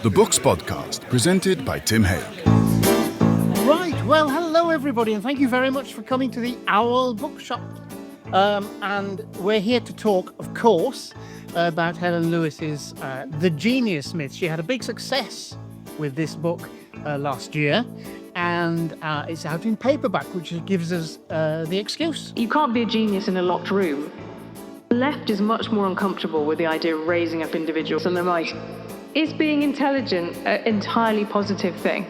the Books Podcast, presented by Tim Haig. Right, well, hello everybody, and thank you very much for coming to the Owl Bookshop. And we're here to talk, of course, about Helen Lewis's The Genius Myth. She had a big success with this book last year, and it's out in paperback, which gives us the excuse. You can't be a genius in a locked room. The left is much more uncomfortable with the idea of raising up individuals than the right. Is being intelligent an entirely positive thing?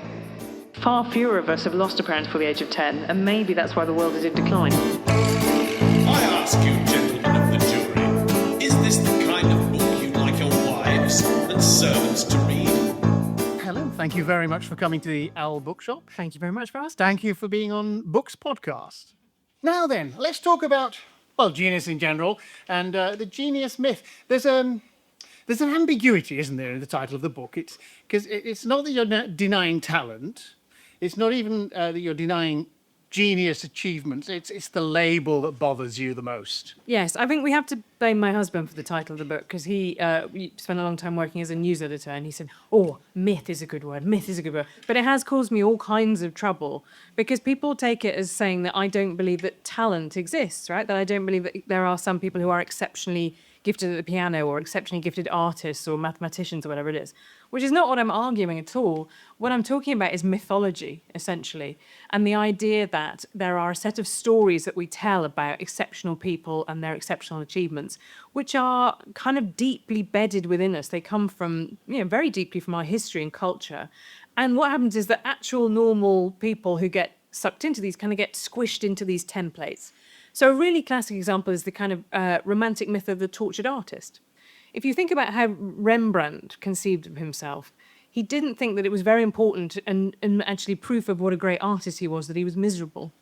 Far fewer of us have lost a parent before the age of 10, and maybe that's why the world is in decline. I ask you, gentlemen of the jury, is this the kind of book you'd like your wives and servants to read? Helen, thank you very much for coming to the Owl Bookshop. Thank you very much for asking. Thank you for being on Books Podcast. Now then, let's talk about, well, genius in general, and the genius myth. There's an ambiguity, isn't there, in the title of the book? It's not that you're denying talent. It's not even that you're denying genius achievements. It's the label that bothers you the most. Yes, I think we have to blame my husband for the title of the book because he spent a long time working as a news editor, and he said, myth is a good word, myth is a good word. But it has caused me all kinds of trouble because people take it as saying that I don't believe that talent exists, right? That I don't believe that there are some people who are exceptionally gifted at the piano or exceptionally gifted artists or mathematicians or whatever it is, which is not what I'm arguing at all. What I'm talking about is mythology, essentially, and the idea that there are a set of stories that we tell about exceptional people and their exceptional achievements, which are kind of deeply bedded within us. They come from, very deeply from our history and culture. And what happens is that actual normal people who get sucked into these kind of get squished into these templates. So a really classic example is the kind of romantic myth of the tortured artist. If you think about how Rembrandt conceived of himself, he didn't think that it was very important and actually proof of what a great artist he was that he was miserable,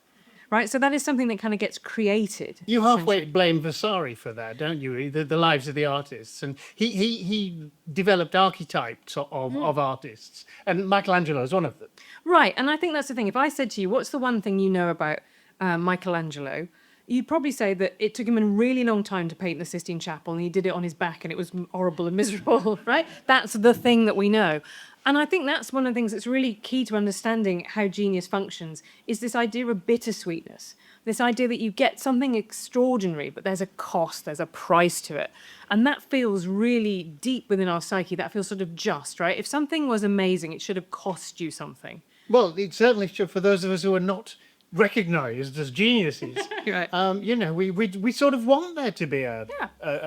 right? So that is something that kind of gets created. You halfway blame Vasari for that, don't you? The lives of the artists. And he developed archetypes of artists, and Michelangelo is one of them. Right, and I think that's the thing. If I said to you, what's the one thing you know about Michelangelo? You'd probably say that it took him a really long time to paint the Sistine Chapel, and he did it on his back, and it was horrible and miserable, right? That's the thing that we know. And I think that's one of the things that's really key to understanding how genius functions, is this idea of bittersweetness, this idea that you get something extraordinary, but there's a cost, there's a price to it. And that feels really deep within our psyche. That feels sort of just, right? If something was amazing, it should have cost you something. Well, it certainly should for those of us who are not recognised as geniuses. Right. We sort of want there to be a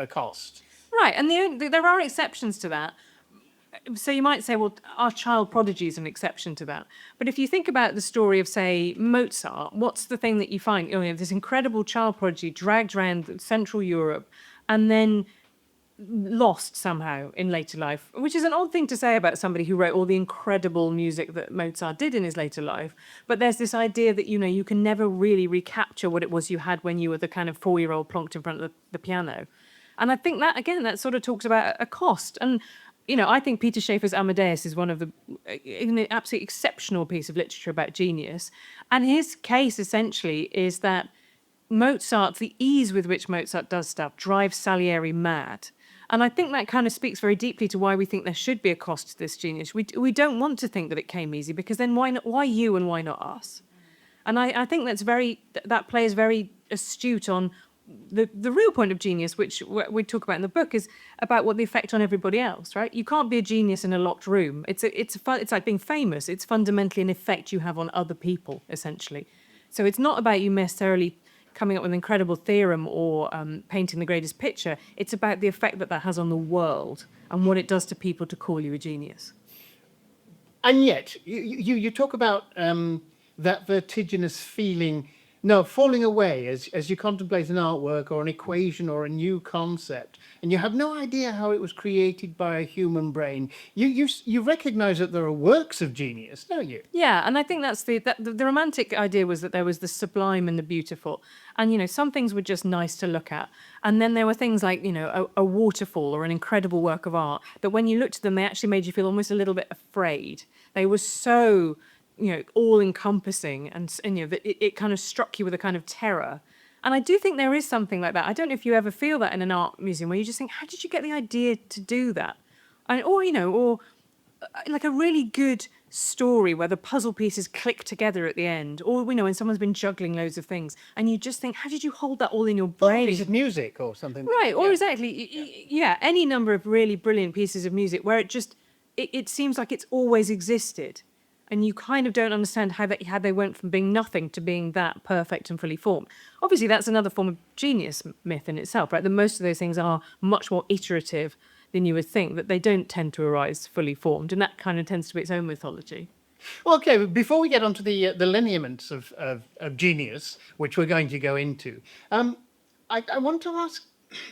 cost. Right, and there are exceptions to that. So you might say, well, our child prodigy is an exception to that. But if you think about the story of, say, Mozart, what's the thing that you find? You have this incredible child prodigy dragged around Central Europe and then lost somehow in later life, which is an odd thing to say about somebody who wrote all the incredible music that Mozart did in his later life. But there's this idea that, you can never really recapture what it was you had when you were the kind of 4-year-old plonked in front of the piano. And I think that, again, that sort of talks about a cost. And, I think Peter Shaffer's Amadeus is one of an absolutely exceptional piece of literature about genius. And his case, essentially, is that the ease with which Mozart does stuff drives Salieri mad. And I think that kind of speaks very deeply to why we think there should be a cost to this genius. We don't want to think that it came easy, because then why you and why not us? And I think that play is very astute on the real point of genius, which we talk about in the book, is about what the effect on everybody else, right? You can't be a genius in a locked room. It's like being famous. It's fundamentally an effect you have on other people, essentially. So it's not about you necessarily coming up with an incredible theorem or painting the greatest picture. It's about the effect that has on the world and what it does to people to call you a genius. And yet, you talk about that vertiginous feeling, falling away as you contemplate an artwork or an equation or a new concept, and you have no idea how it was created by a human brain. You recognise that there are works of genius, don't you? Yeah, and I think that's the romantic idea was that there was the sublime and the beautiful, and some things were just nice to look at, and then there were things like a waterfall or an incredible work of art that when you looked at them, they actually made you feel almost a little bit afraid. They were so all-encompassing, and it kind of struck you with a kind of terror. And I do think there is something like that. I don't know if you ever feel that in an art museum where you just think, how did you get the idea to do that? Or like a really good story where the puzzle pieces click together at the end, or we know when someone's been juggling loads of things, and you just think, how did you hold that all in your brain? Is it music or something? Right, or exactly, yeah, any number of really brilliant pieces of music where it seems like it's always existed, and you kind of don't understand how they went from being nothing to being that perfect and fully formed. Obviously, that's another form of genius myth in itself, right? That most of those things are much more iterative than you would think, that they don't tend to arise fully formed, and that kind of tends to be its own mythology. Well, okay, but before we get onto the lineaments of genius, which we're going to go into, I want to ask,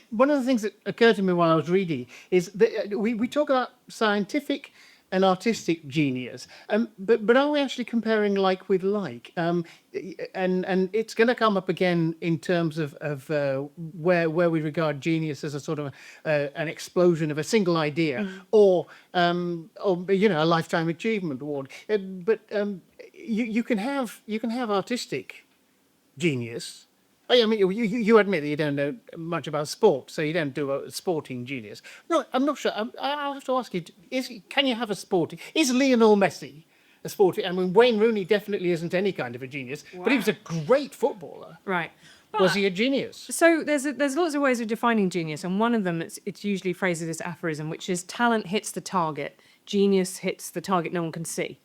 one of the things that occurred to me while I was reading is that we talk about scientific and artistic genius, but are we actually comparing like with like? And it's going to come up again in terms of where we regard genius as a sort of an explosion of a single idea, or a lifetime achievement award. You can have artistic genius. I mean, you admit that you don't know much about sport, so you don't do a sporting genius. No, I'm not sure. I'll have to ask you: can you have a sporting? Is Lionel Messi a sporting? I mean, Wayne Rooney definitely isn't any kind of a genius, but he was a great footballer. Right. Was he a genius? So there's lots of ways of defining genius, and one of them it's usually phrased as this aphorism, which is talent hits the target, genius hits the target no one can see,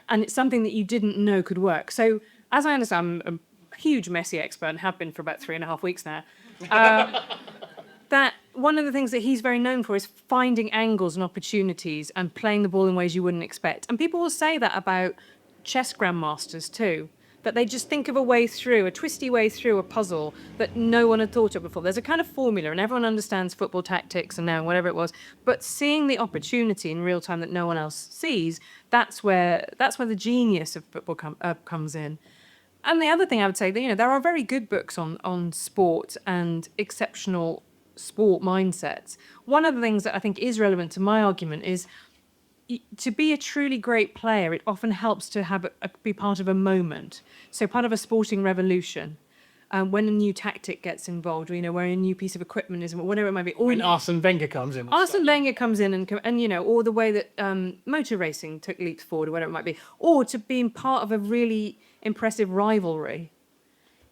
and it's something that you didn't know could work. So as I understand, I'm a huge Messi expert and have been for about 3.5 weeks now. That one of the things that he's very known for is finding angles and opportunities and playing the ball in ways you wouldn't expect. And people will say that about chess grandmasters too, that they just think of a twisty way through a puzzle that no one had thought of before. There's a kind of formula, and everyone understands football tactics and now whatever it was, but seeing the opportunity in real time that no one else sees, that's where the genius of football comes in. And the other thing I would say, that there are very good books on sport and exceptional sport mindsets. One of the things that I think is relevant to my argument is to be a truly great player, it often helps to be part of a moment. So part of a sporting revolution. When a new tactic gets involved, or, where a new piece of equipment is, whatever it might be. Or when Arsene Wenger comes in. Arsene Wenger comes in and or the way that motor racing took leaps forward, or whatever it might be. Or to being part of a really impressive rivalry.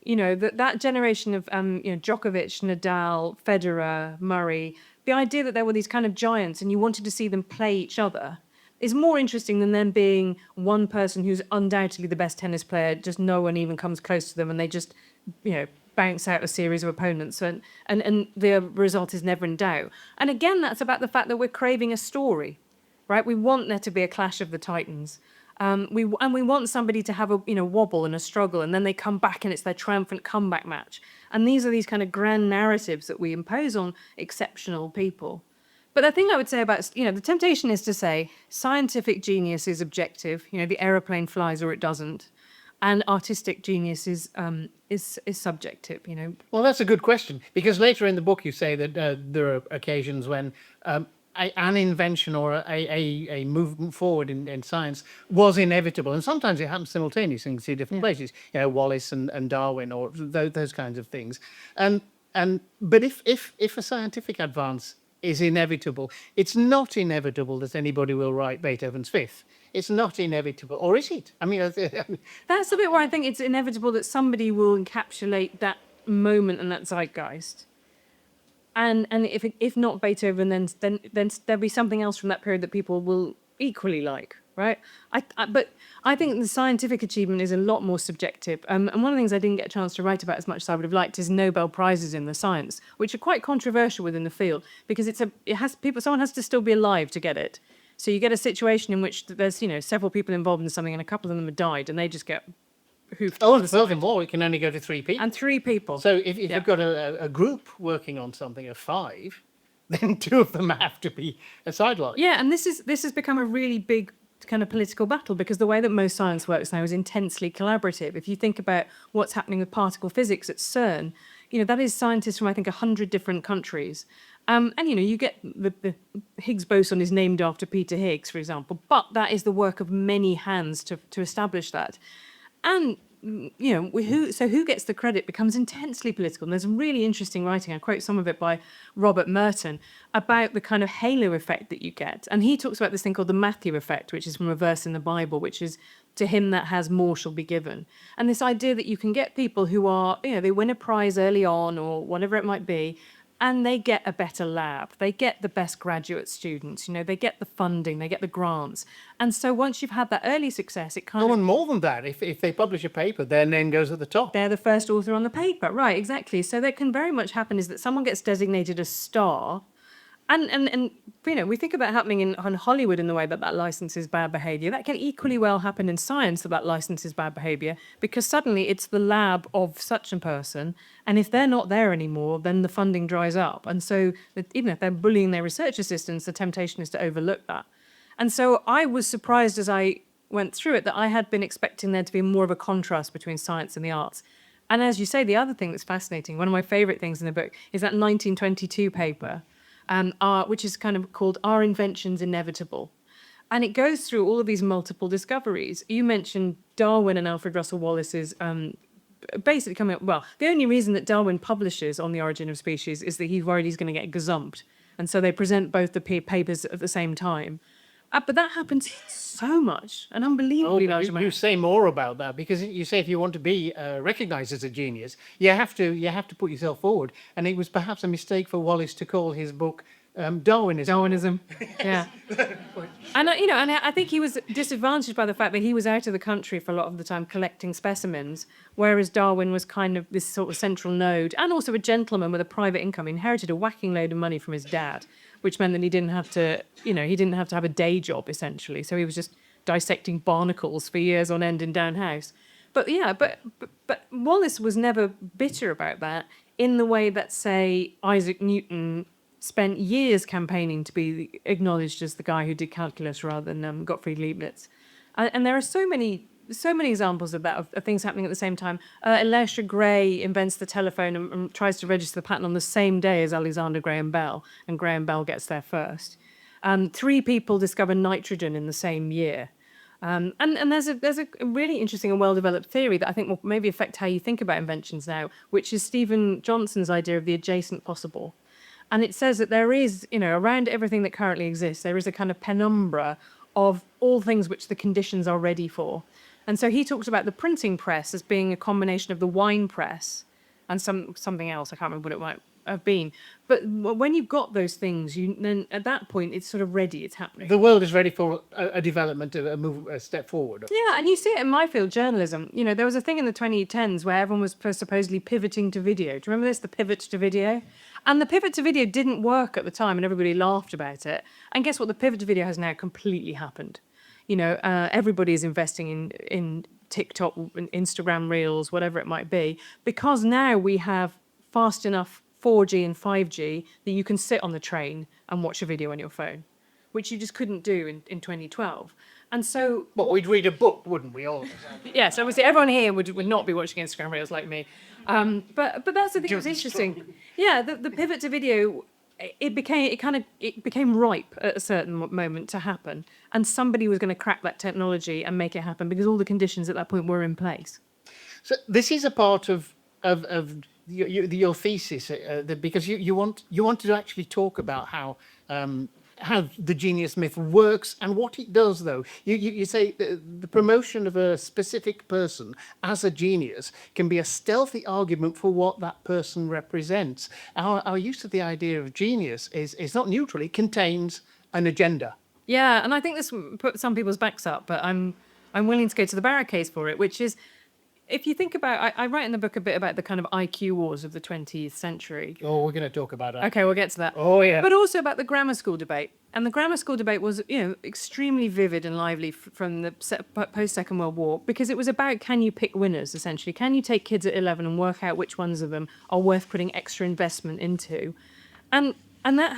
That generation of Djokovic, Nadal, Federer, Murray, the idea that there were these kind of giants and you wanted to see them play each other is more interesting than them being one person who's undoubtedly the best tennis player, just no one even comes close to them, and they just, bounce out a series of opponents, and the result is never in doubt. And again, that's about the fact that we're craving a story, right? We want there to be a clash of the titans. We want somebody to have a wobble and a struggle, and then they come back and it's their triumphant comeback match. And these are these kind of grand narratives that we impose on exceptional people. But the thing I would say about, the temptation is to say scientific genius is objective, the aeroplane flies or it doesn't, and artistic genius is subjective, Well, that's a good question, because later in the book you say that there are occasions when an invention or a movement forward in science was inevitable, and sometimes it happens simultaneously in two different places. Wallace and Darwin, or those kinds of things. But if a scientific advance is inevitable, it's not inevitable that anybody will write Beethoven's Fifth. It's not inevitable, or is it? I mean, that's the bit where I think it's inevitable that somebody will encapsulate that moment and that zeitgeist. And if not Beethoven, then there'll be something else from that period that people will equally like, right? But I think the scientific achievement is a lot more subjective. And one of the things I didn't get a chance to write about as much as I would have liked is Nobel Prizes in the science, which are quite controversial within the field, because someone has to still be alive to get it. So you get a situation in which there's several people involved in something, and a couple of them have died, and they just get hoofed. Oh, and furthermore, it can only go to 3 people. And 3 people. So if you've got a group working on something of 5, then 2 of them have to be a sideline. Yeah, and this has become a really big kind of political battle, because the way that most science works now is intensely collaborative. If you think about what's happening with particle physics at CERN, that is scientists from, I think, 100 different countries. And you get the Higgs boson is named after Peter Higgs, for example, but that is the work of many hands to establish that. And who gets the credit becomes intensely political. And there's some really interesting writing, I quote some of it by Robert Merton, about the kind of halo effect that you get. And he talks about this thing called the Matthew effect, which is from a verse in the Bible, which is, to him that has more shall be given. And this idea that you can get people who are, they win a prize early on or whatever it might be, and they get a better lab, they get the best graduate students, they get the funding, they get the grants. And so once you've had that early success, it kind No, of... and more than that, if they publish a paper, their name goes at the top. They're the first author on the paper, right, exactly. So that can very much happen is that someone gets designated a star. And we think about happening in Hollywood in the way that licenses bad behavior. That can equally well happen in science, that licenses bad behavior, because suddenly it's the lab of such a person, and if they're not there anymore, then the funding dries up. And so even if they're bullying their research assistants, the temptation is to overlook that. And so I was surprised as I went through it that I had been expecting there to be more of a contrast between science and the arts. And as you say, the other thing that's fascinating, one of my favorite things in the book, is that 1922 paper, which is kind of called Are Inventions Inevitable? And it goes through all of these multiple discoveries. You mentioned Darwin and Alfred Russel Wallace's basically coming up. Well, the only reason that Darwin publishes on the origin of species is that he's worried he's going to get gazumped. And so they present both the papers at the same time. But that happens so much, an unbelievably large amount. You say more about that, because you say if you want to be recognised as a genius, you have to put yourself forward. And it was perhaps a mistake for Wallace to call his book Darwinism. Yeah. And I think he was disadvantaged by the fact that he was out of the country for a lot of the time collecting specimens, whereas Darwin was kind of this sort of central node, and also a gentleman with a private income. He inherited a whacking load of money from his dad, which meant that he didn't have to have a day job, essentially. So he was just dissecting barnacles for years on end in Down House. But Wallace was never bitter about that in the way that, say, Isaac Newton spent years campaigning to be acknowledged as the guy who did calculus rather than Gottfried Leibniz. And there are so many examples of that, of things happening at the same time. Elisha Gray invents the telephone and tries to register the patent on the same day as Alexander Graham Bell, and Graham Bell gets there first. 3 people discover nitrogen in the same year. And there's a really interesting and well-developed theory that I think will maybe affect how you think about inventions now, which is Stephen Johnson's idea of the adjacent possible. And it says that there is, around everything that currently exists, there is a kind of penumbra of all things which the conditions are ready for. And so he talks about the printing press as being a combination of the wine press and something else. I can't remember what it might have been. But when you've got those things, then at that point, it's sort of ready, it's happening. The world is ready for a development, a step forward. Yeah, and you see it in my field, journalism. There was a thing in the 2010s where everyone was supposedly pivoting to video. Do you remember this, the pivot to video? And the pivot to video didn't work at the time, and everybody laughed about it. And guess what? The pivot to video has now completely happened. Everybody is investing in TikTok, Instagram Reels, whatever it might be, because now we have fast enough 4G and 5G that you can sit on the train and watch a video on your phone, which you just couldn't do in 2012. And so... Well, we'd read a book, wouldn't we all? Yes, obviously everyone here would not be watching Instagram Reels like me. But that's the thing that's interesting. Yeah, the pivot to video, it became ripe at a certain moment to happen, and somebody was going to crack that technology and make it happen because all the conditions at that point were in place. So this is a part of your thesis, because you want to actually talk about how the genius myth works and what it does, though. You say the promotion of a specific person as a genius can be a stealthy argument for what that person represents. Our use of the idea of genius is not neutral. It contains an agenda. Yeah, and I think this put some people's backs up, but I'm willing to go to the barricades for it, which is, if you think about, I write in the book a bit about the kind of IQ wars of the 20th century. Oh, we're going to talk about that. Okay, we'll get to that. Oh, yeah. But also about the grammar school debate. And the grammar school debate was, extremely vivid and lively from the post-Second World War, because it was about, can you pick winners, essentially? Can you take kids at 11 and work out which ones of them are worth putting extra investment into? And that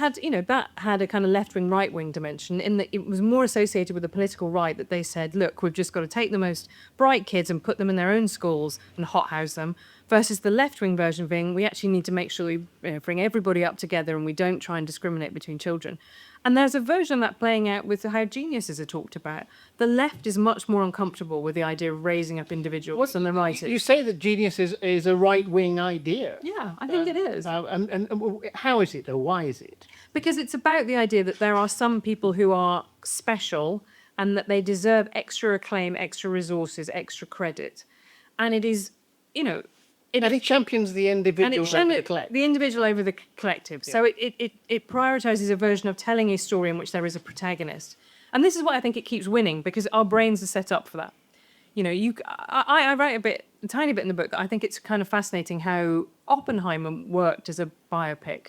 had a kind of left-wing, right-wing dimension, in that it was more associated with the political right, that they said, look, we've just got to take the most bright kids and put them in their own schools and hothouse them, versus the left-wing version being, we actually need to make sure we bring everybody up together and we don't try and discriminate between children. And there's a version of that playing out with how geniuses are talked about. The left is much more uncomfortable with the idea of raising up individuals than the right is. You say that genius is a right-wing idea. Yeah, I think it is. And how is it, or why is it? Because it's about the idea that there are some people who are special and that they deserve extra acclaim, extra resources, extra credit. And it is, And it champions the individual over the collective. the individual over the collective. So it prioritizes a version of telling a story in which there is a protagonist. And this is why I think it keeps winning, because our brains are set up for that. I write a tiny bit in the book that I think it's kind of fascinating how Oppenheimer worked as a biopic,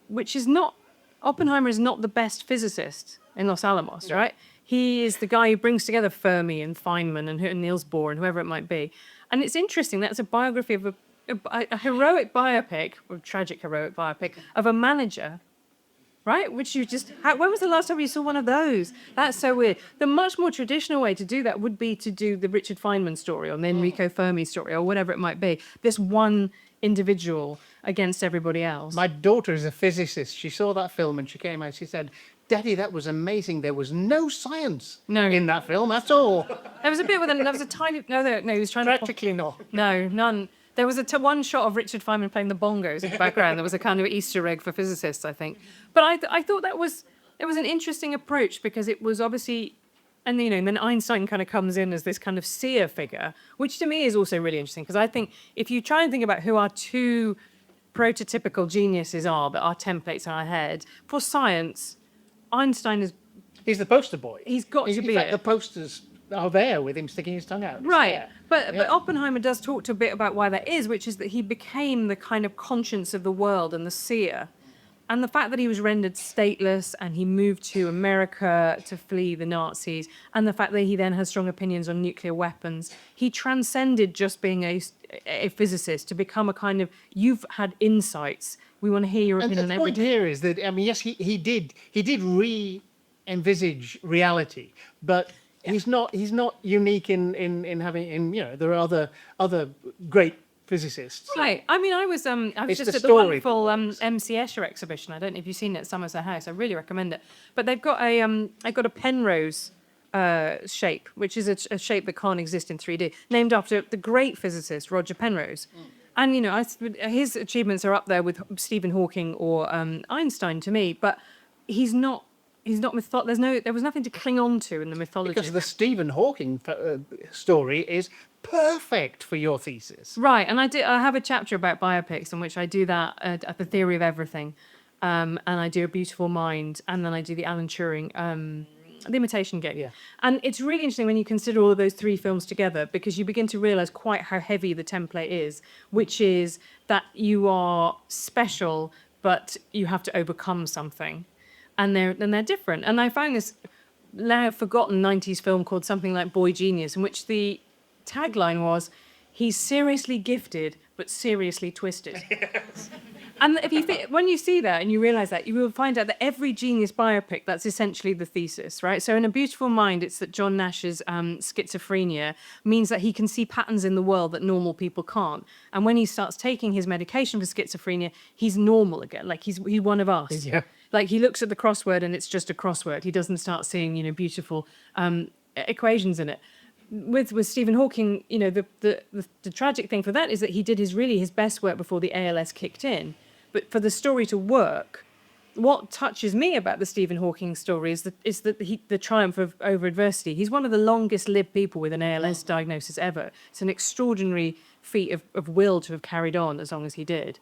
which is not, Oppenheimer is not the best physicist in Los Alamos, right? He is the guy who brings together Fermi and Feynman and Niels Bohr and whoever it might be. And it's interesting, that's a biography of a heroic biopic, or tragic heroic biopic, of a manager, right? Which when was the last time you saw one of those? That's so weird. The much more traditional way to do that would be to do the Richard Feynman story or the Enrico Fermi story or whatever it might be. This one individual against everybody else. My daughter is a physicist. She saw that film and she came out, she said, Daddy, that was amazing. There was no science in that film at all. There was a bit there was a tiny, no, he was trying Practically not. No, none. There was one shot of Richard Feynman playing the bongos in the background. There was a kind of Easter egg for physicists, I think. But I thought it was an interesting approach, because it was obviously, and then Einstein kind of comes in as this kind of seer figure, which to me is also really interesting, because I think if you try and think about who our two prototypical geniuses are, that are templates in our head, for science, Einstein is... He's the poster boy. He's got to be in fact, it. the posters are there with him sticking his tongue out. Right. Yeah. But Oppenheimer does talk to a bit about why that is, which is that he became the kind of conscience of the world and the seer. And the fact that he was rendered stateless and he moved to America to flee the Nazis, and the fact that he then has strong opinions on nuclear weapons, he transcended just being a physicist to become a kind of, you've had insights, we want to hear your opinion on And the point everything. here is that, yes, he did re-envisage reality, but he's not unique in having, there are other great physicists. Right. I mean, I was It's just the at the story. wonderful MC Escher exhibition. I don't know if you've seen it at Somerset House. I really recommend it. But they've got a Penrose shape, which is a shape that can't exist in 3D, named after the great physicist Roger Penrose. And his achievements are up there with Stephen Hawking or Einstein to me. But he's not. There was nothing to cling on to in the mythology. Because the Stephen Hawking story is perfect for your thesis. Right, and I have a chapter about biopics in which I do that at the Theory of Everything, and I do A Beautiful Mind, and then I do the Alan Turing, The Imitation Game. Yeah. And it's really interesting when you consider all of those three films together, because you begin to realise quite how heavy the template is, which is that you are special, but you have to overcome something. And they're different. And I found this now forgotten 90s film called something like Boy Genius, in which the tagline was, he's seriously gifted, but seriously twisted. Yes. And when you see that and you realise that, you will find out that every genius biopic, that's essentially the thesis, right? So in A Beautiful Mind, it's that John Nash's schizophrenia means that he can see patterns in the world that normal people can't. And when he starts taking his medication for schizophrenia, he's normal again, like he's one of us. Yeah. Like he looks at the crossword and it's just a crossword. He doesn't start seeing, beautiful equations in it. With Stephen Hawking, the tragic thing for that is that he did his best work before the ALS kicked in. But for the story to work, what touches me about the Stephen Hawking story is the triumph over adversity. He's one of the longest lived people with an ALS diagnosis ever. It's an extraordinary feat of will to have carried on as long as he did.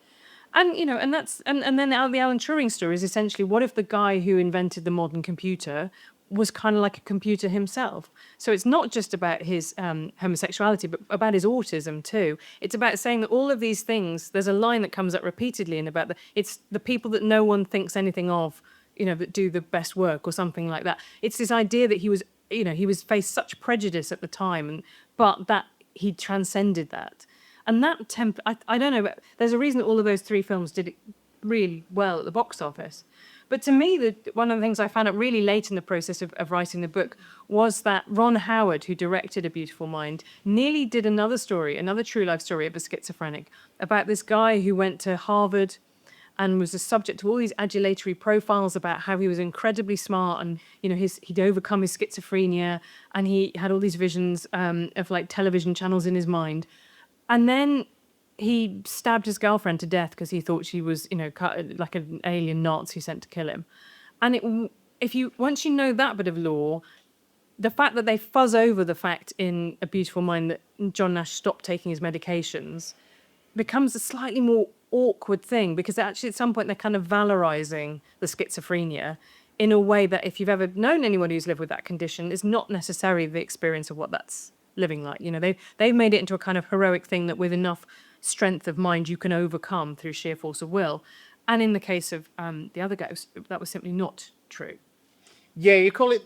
And then the Alan Turing story is essentially, what if the guy who invented the modern computer was kind of like a computer himself? So it's not just about his homosexuality, but about his autism too. It's about saying that all of these things, there's a line that comes up repeatedly in about it's the people that no one thinks anything of, that do the best work or something like that. It's this idea that he was faced such prejudice at the time, but that he transcended that. And that I don't know, but there's a reason that all of those three films did it really well at the box office. But to me, one of the things I found out really late in the process of writing the book was that Ron Howard, who directed A Beautiful Mind, nearly did another true life story of a schizophrenic, about this guy who went to Harvard and was the subject to all these adulatory profiles about how he was incredibly smart and, he'd overcome his schizophrenia, and he had all these visions of like television channels in his mind. And then he stabbed his girlfriend to death because he thought she was, like an alien Nazi sent to kill him. And once you know that bit of lore, the fact that they fuzz over the fact in A Beautiful Mind that John Nash stopped taking his medications becomes a slightly more awkward thing, because actually at some point they're kind of valorizing the schizophrenia in a way that, if you've ever known anyone who's lived with that condition, is not necessarily the experience of what that's living like. They've made it into a kind of heroic thing that with enough strength of mind you can overcome through sheer force of will. And in the case of the other ghost, that was simply not true. Yeah, you call it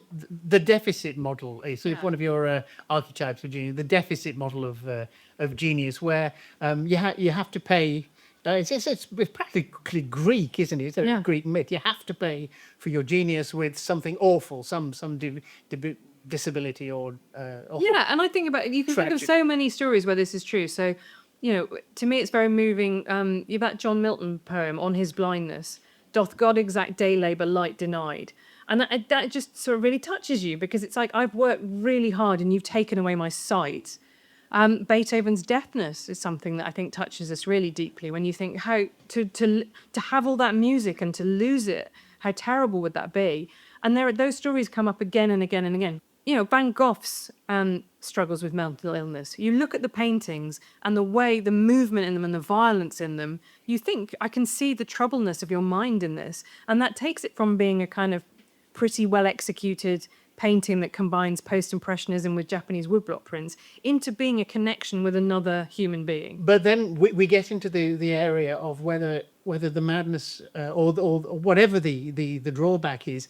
the deficit model. So it's one of your archetypes of genius, the deficit model of genius, where you have to pay. It's practically Greek, isn't it? It's a Greek myth. You have to pay for your genius with something awful, some disability or and I think about, you can think of tragedy. so many stories where this is true. So, to me it's very moving. You've that John Milton poem on his blindness, doth God exact day labour light denied. And that just sort of really touches you, because it's like, I've worked really hard and you've taken away my sight. Beethoven's deafness is something that I think touches us really deeply, when you think how to have all that music and to lose it, how terrible would that be? And those stories come up again and again and again. Van Gogh's struggles with mental illness. You look at the paintings and the movement in them and the violence in them, you think, I can see the troubleness of your mind in this. And that takes it from being a kind of pretty well executed painting that combines post-impressionism with Japanese woodblock prints into being a connection with another human being. But then we get into the area of whether the madness or whatever the drawback is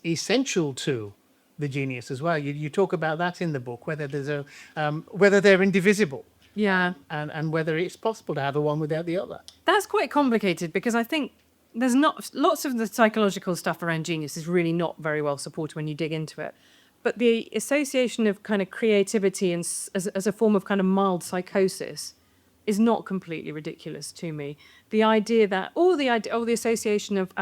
essential to the genius as well. You talk about that in the book, whether there's whether they're indivisible. Yeah. And whether it's possible to have the one without the other. That's quite complicated, because I think there's not lots of the psychological stuff around genius is really not very well supported when you dig into it. But the association of kind of creativity and as a form of kind of mild psychosis is not completely ridiculous to me. The idea that, the association of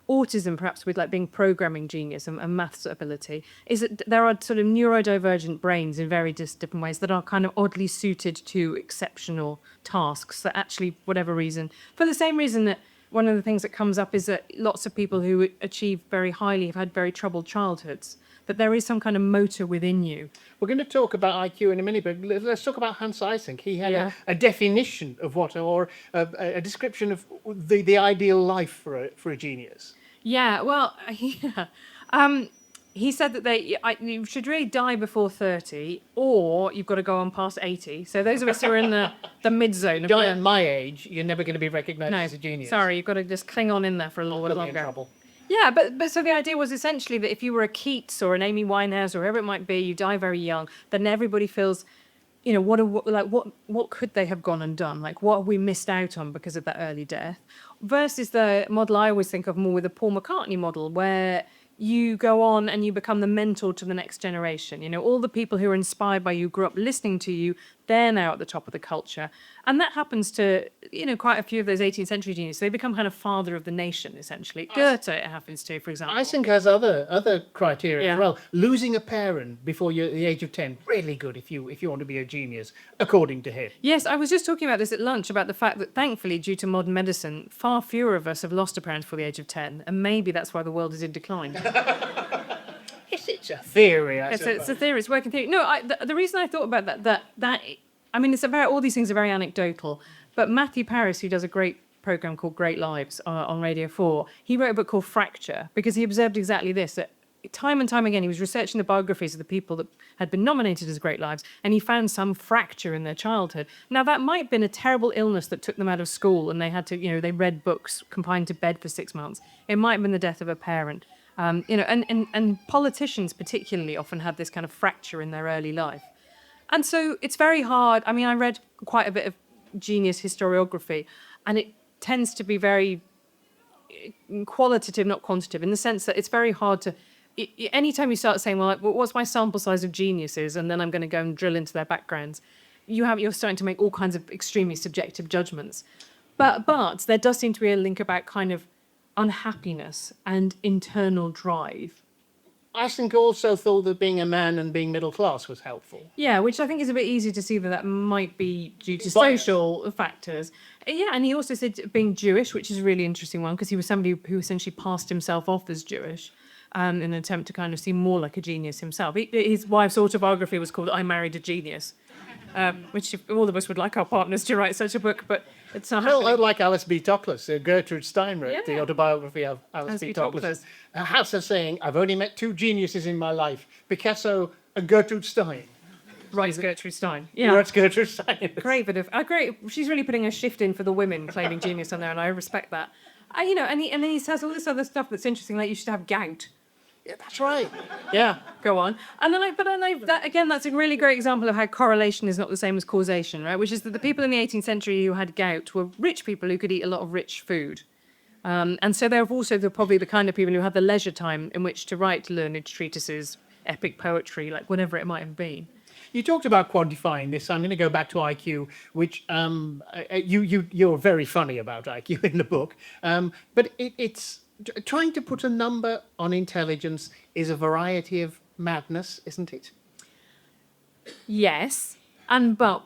autism perhaps with like being programming genius and maths ability, is that there are sort of neurodivergent brains in very different ways that are kind of oddly suited to exceptional tasks that actually, whatever reason, for the same reason that one of the things that comes up is that lots of people who achieve very highly have had very troubled childhoods, that there is some kind of motor within you. We're going to talk about IQ in a minute, but let's talk about Hans Eysenck. He had a definition of a description of the ideal life for a genius. Yeah, well, he said that you should really die before 30, or you've got to go on past 80. So those of us who are in the mid-zone. Die at my age, you're never going to be recognised as a genius. Sorry, you've got to just cling on in there for a little while longer. In trouble. Yeah, but so the idea was essentially that if you were a Keats or an Amy Winehouse or whoever it might be, you die very young, then everybody feels, what could they have gone and done? Like, what have we missed out on because of that early death? Versus the model I always think of more with the Paul McCartney model, where you go on and you become the mentor to the next generation. All the people who are inspired by you, grew up listening to you, they're now at the top of the culture. And that happens to, quite a few of those 18th century geniuses. They become kind of father of the nation, essentially. Goethe, it happens to, for example. Eysenck has other criteria as well. Losing a parent before the age of 10, really good if you want to be a genius, according to him. Yes, I was just talking about this at lunch, about the fact that thankfully, due to modern medicine, far fewer of us have lost a parent before the age of 10. And maybe that's why the world is in decline. It's a theory. It's a theory. It's working theory. No, the reason I thought about that I mean, all these things are very anecdotal. But Matthew Paris, who does a great program called Great Lives on Radio 4, he wrote a book called Fracture, because he observed exactly this. That time and time again, he was researching the biographies of the people that had been nominated as Great Lives, and he found some fracture in their childhood. Now, that might have been a terrible illness that took them out of school, and they had to, they read books, confined to bed for 6 months. It might have been the death of a parent. And politicians particularly often have this kind of fracture in their early life. And so it's very hard. I mean, I read quite a bit of genius historiography, and it tends to be very qualitative, not quantitative, in the sense that it's very hard to... Anytime you start saying, well, what's my sample size of geniuses, and then I'm going to go and drill into their backgrounds, you're starting to make all kinds of extremely subjective judgments. But there does seem to be a link about kind of unhappiness and internal drive. I think also thought that being a man and being middle class was helpful. Yeah, which I think is a bit easy to see that might be due to Bias. social factors. Yeah, and he also said being Jewish, which is a really interesting one, because he was somebody who essentially passed himself off as Jewish in an attempt to kind of seem more like a genius himself. His wife's autobiography was called I Married a Genius, which all of us would like our partners to write such a book, but it's not Well, happening. like Alice B. Toklas, Gertrude Stein wrote the Yeah. autobiography of Alice B. Toklas. Has her saying, I've only met two geniuses in my life, Picasso and Gertrude Stein. Writes Gertrude Stein. Yeah. That's Gertrude Stein. Great bit of great. She's really putting a shift in for the women claiming genius on there, and I respect that. You know, and then he says all this other stuff that's interesting, like you should have gout. Yeah, that's right. Yeah. Go on. And then that's a really great example of how correlation is not the same as causation, right? Which is that the people in the 18th century who had gout were rich people who could eat a lot of rich food. And so they're also probably the kind of people who had the leisure time in which to write learned treatises, epic poetry, like whatever it might have been. You talked about quantifying this. I'm going to go back to IQ, which you're very funny about IQ in the book. But it's trying to put a number on intelligence is a variety of madness, isn't it? Yes. But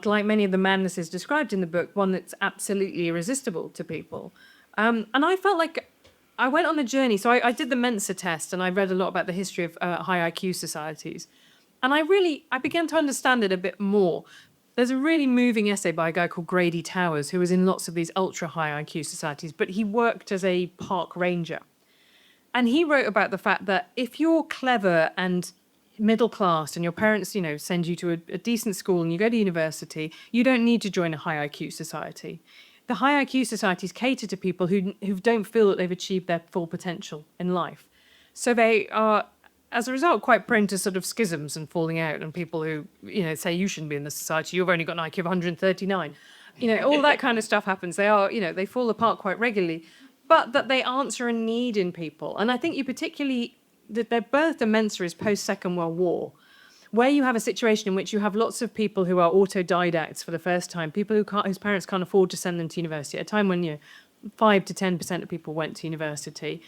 like many of the madnesses described in the book, one that's absolutely irresistible to people. And I felt like I went on a journey. So I did the Mensa test and I read a lot about the history of high IQ societies. And I began to understand it a bit more. There's a really moving essay by a guy called Grady Towers, who was in lots of these ultra high IQ societies, but he worked as a park ranger. And he wrote about the fact that if you're clever and middle class and your parents, send you to a decent school and you go to university, you don't need to join a high IQ society. The high IQ societies cater to people who don't feel that they've achieved their full potential in life. So they are, as a result, quite prone to sort of schisms and falling out, and people who, say you shouldn't be in the society, you've only got an IQ of 139. All that kind of stuff happens. They fall apart quite regularly, but that they answer a need in people. And I think that their birth of Mensa is post-Second World War, where you have a situation in which you have lots of people who are autodidacts for the first time, people whose parents can't afford to send them to university, at a time when 5 to 10% of people went to university.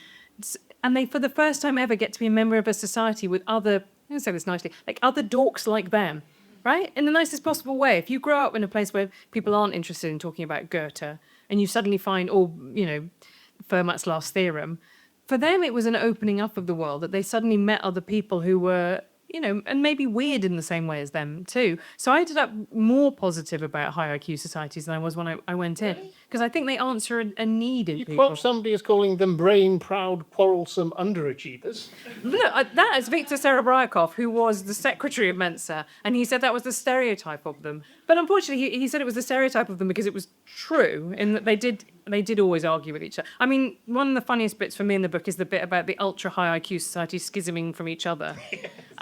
And they, for the first time ever, get to be a member of a society with other, I'm going to say this nicely, like other dorks like them, right? In the nicest possible way. If you grow up in a place where people aren't interested in talking about Goethe, and you suddenly find, Fermat's last theorem, for them it was an opening up of the world, that they suddenly met other people who were, and maybe weird in the same way as them too. So I ended up more positive about high IQ societies than I was when I went in, because I think they answer a need in people. Quote somebody as calling them brain-proud, quarrelsome underachievers. Look, that is Viktor Serebryakov, who was the secretary of Mensa, and he said that was the stereotype of them. But unfortunately, he said it was the stereotype of them because it was true, in that they did always argue with each other. I mean, one of the funniest bits for me in the book is the bit about the ultra-high IQ societies schisming from each other.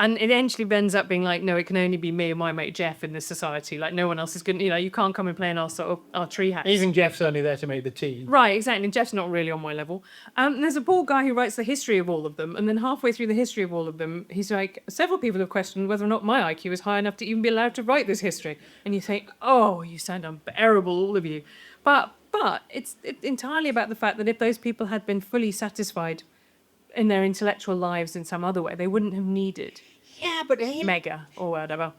And it eventually ends up being like, no, it can only be me and my mate Jeff in this society. Like, no one else is going to, you can't come and play in our tree house. Even Jeff's only there to make the tea. Right, exactly. And Jeff's not really on my level. There's a poor guy who writes the history of all of them, and then halfway through the history of all of them, he's like, several people have questioned whether or not my IQ is high enough to even be allowed to write this history. And you think, oh, you sound unbearable, all of you. But it's entirely about the fact that if those people had been fully satisfied in their intellectual lives in some other way, they wouldn't have needed mega or whatever.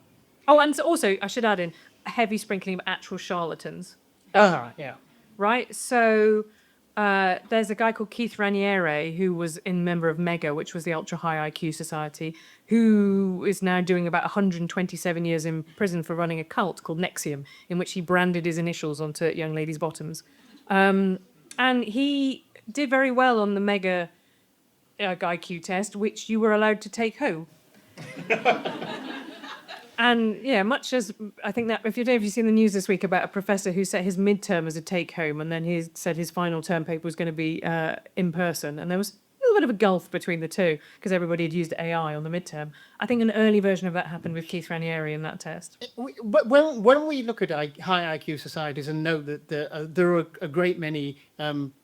Oh, and so also, I should add in a heavy sprinkling of actual charlatans. Yeah. Right? So there's a guy called Keith Raniere, who was a member of MEGA, which was the ultra-high IQ society, who is now doing about 127 years in prison for running a cult called Nexium, in which he branded his initials onto young ladies' bottoms. And he did very well on the MEGA IQ test, which you were allowed to take home. And yeah, much as I think that if you've seen the news this week about a professor who set his midterm as a take home, and then he said his final term paper was going to be in person, and there was a little bit of a gulf between the two because everybody had used AI on the midterm. I think an early version of that happened with Keith Raniere in that test. But when we look at high IQ societies and know that there are a great many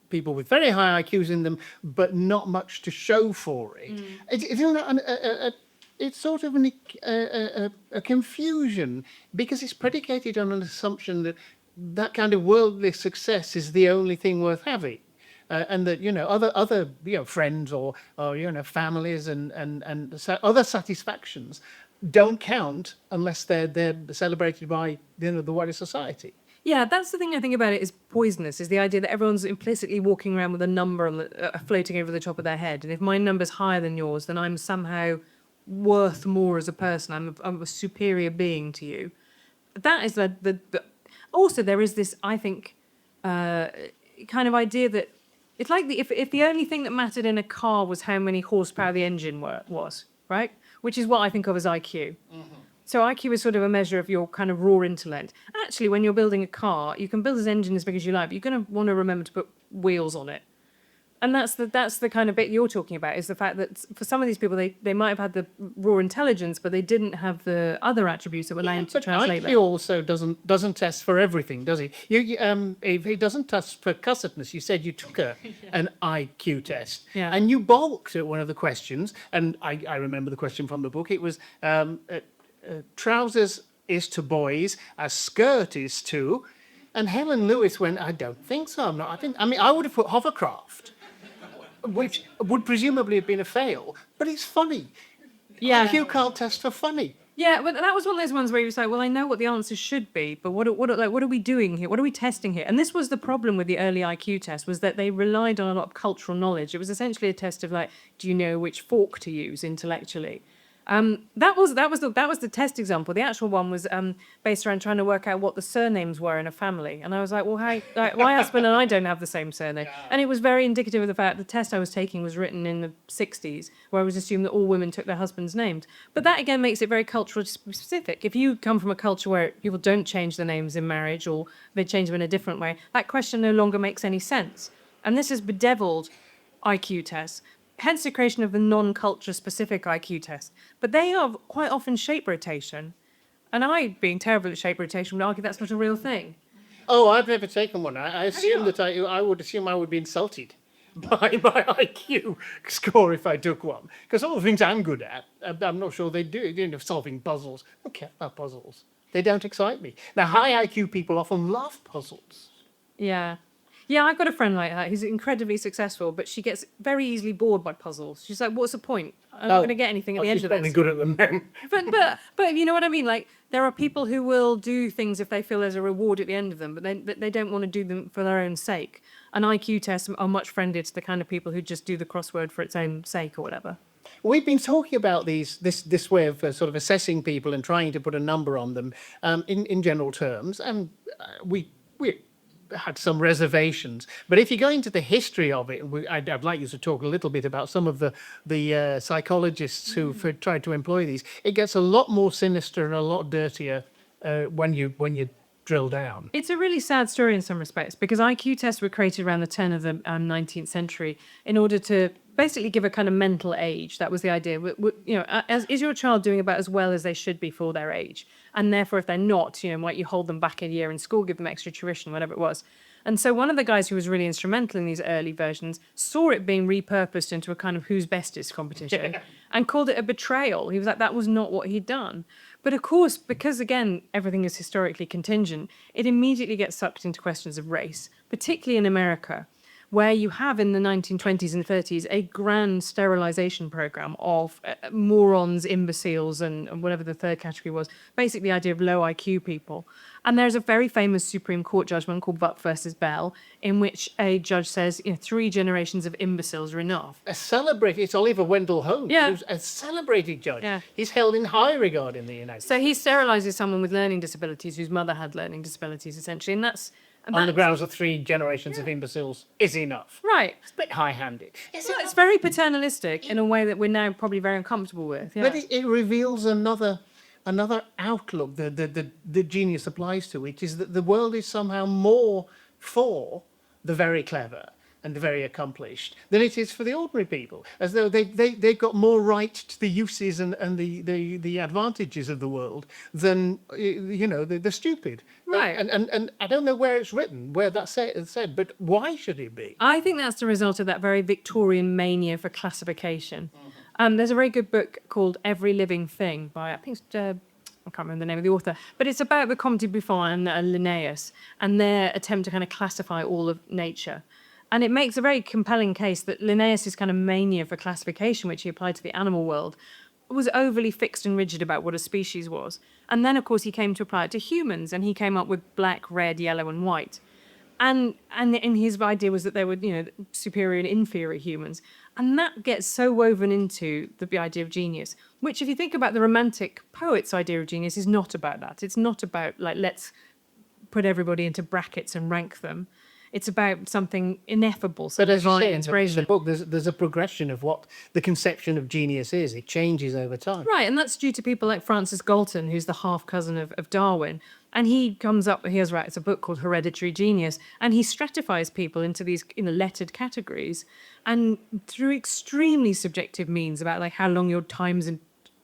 people with very high IQs in them, but not much to show for it, isn't that it's sort of a confusion, because it's predicated on an assumption that that kind of worldly success is the only thing worth having. And that, other friends or families and other satisfactions don't count unless they're celebrated by the wider society. Yeah, that's the thing I think about it is poisonous, is the idea that everyone's implicitly walking around with a number floating over the top of their head. And if my number's higher than yours, then I'm somehow worth more as a person. I'm a superior being to you. That is the also there is this, I think, kind of idea that it's like if the only thing that mattered in a car was how many horsepower the engine was, right? Which is what I think of as IQ. So IQ is sort of a measure of your kind of raw intellect. Actually, when you're building a car, you can build an engine as big as you like, but you're going to want to remember to put wheels on it. And that's the kind of bit you're talking about, is the fact that for some of these people, they might have had the raw intelligence, but they didn't have the other attributes that were allowed to translate IQ that. also doesn't test for everything, does he? If he doesn't test for cussedness, you said you took an IQ test, Yeah. and you balked at one of the questions, and I remember the question from the book. It was trousers is to boys as skirt is to, and Helen Lewis went, I don't think so. I would have put hovercraft, which would presumably have been a fail, but it's funny. Yeah. IQ can't test for funny. Yeah, but that was one of those ones where you was like, well, I know what the answers should be, but what are we doing here? What are we testing here? And this was the problem with the early IQ test, was that they relied on a lot of cultural knowledge. It was essentially a test of like, do you know which fork to use intellectually? That was the test example. The actual one was based around trying to work out what the surnames were in a family. And I was like, well, my husband and I don't have the same surname. And it was very indicative of the fact the test I was taking was written in the 60s, where I was assumed that all women took their husbands' names. But that again makes it very culturally specific. If you come from a culture where people don't change their names in marriage, or they change them in a different way, that question no longer makes any sense. And this has bedeviled IQ tests. Hence the creation of the non-culture specific IQ test. But they are quite often shape rotation. And I, being terrible at shape rotation, would argue that's not a real thing. Oh, I've never taken one. I assume that I would assume I would be insulted by my IQ score if I took one. Because all the things I'm good at, I'm not sure they do. Solving puzzles. I don't care about puzzles. They don't excite me. Now, high IQ people often love puzzles. Yeah. Yeah, I've got a friend like that who's incredibly successful, but she gets very easily bored by puzzles. She's like, what's the point? I'm not going to get anything at the end She's of probably this. good at them then. But you know what I mean? Like, there are people who will do things if they feel there's a reward at the end of them, but they don't want to do them for their own sake. And IQ tests are much friendlier to the kind of people who just do the crossword for its own sake or whatever. We've been talking about this way of sort of assessing people and trying to put a number on them in general terms, and we had some reservations. But if you go into the history of it, I'd like you to talk a little bit about some of the psychologists who've tried to employ these. It gets a lot more sinister and a lot dirtier when you drill down. It's a really sad story in some respects, because IQ tests were created around the turn of the 19th century in order to basically give a kind of mental age. That was the idea. Is your child doing about as well as they should be for their age? And therefore, if they're not, might you hold them back a year in school, give them extra tuition, whatever it was. And so one of the guys who was really instrumental in these early versions saw it being repurposed into a kind of who's bestest competition and called it a betrayal. He was like, that was not what he'd done. But of course, because again, everything is historically contingent, it immediately gets sucked into questions of race, particularly in America, where you have in the 1920s and 30s a grand sterilization program of morons, imbeciles, and whatever the third category was, basically the idea of low IQ people. And there's a very famous Supreme Court judgment called Buck versus Bell, in which a judge says, 3 generations of imbeciles are enough. It's Oliver Wendell Holmes, Yeah. who's a celebrated judge. Yeah. He's held in high regard in the United States. So he sterilizes someone with learning disabilities whose mother had learning disabilities, essentially, and that's On the grounds that 3 generations of imbeciles is enough. right. It's a bit high-handed. Well, it's very paternalistic in a way that we're now probably very uncomfortable with. Yeah. But it reveals another outlook that the genius applies to, which is that the world is somehow more for the very clever and the very accomplished than it is for the ordinary people, as though they've got more right to the uses and the advantages of the world than the stupid. Right. And I don't know where it's written, where that's said, but why should it be? I think that's the result of that very Victorian mania for classification. There's a very good book called Every Living Thing by, I think it's I can't remember the name of the author, but it's about the Comte de Buffon and Linnaeus and their attempt to kind of classify all of nature. And it makes a very compelling case that Linnaeus's kind of mania for classification, which he applied to the animal world, was overly fixed and rigid about what a species was. And then, of course, he came to apply it to humans, and he came up with black, red, yellow, and white. And his idea was that there were, superior and inferior humans. And that gets so woven into the idea of genius, which, if you think about the Romantic poet's idea of genius, is not about that. It's not about, like, let's put everybody into brackets and rank them. It's about something ineffable. But as you divine say in the inspiration. book, there's a progression of what the conception of genius is. It changes over time. Right, and that's due to people like Francis Galton, who's the half-cousin of Darwin. And he comes up, he writes a book called Hereditary Genius, and he stratifies people into these lettered categories, and through extremely subjective means about like how long your Times and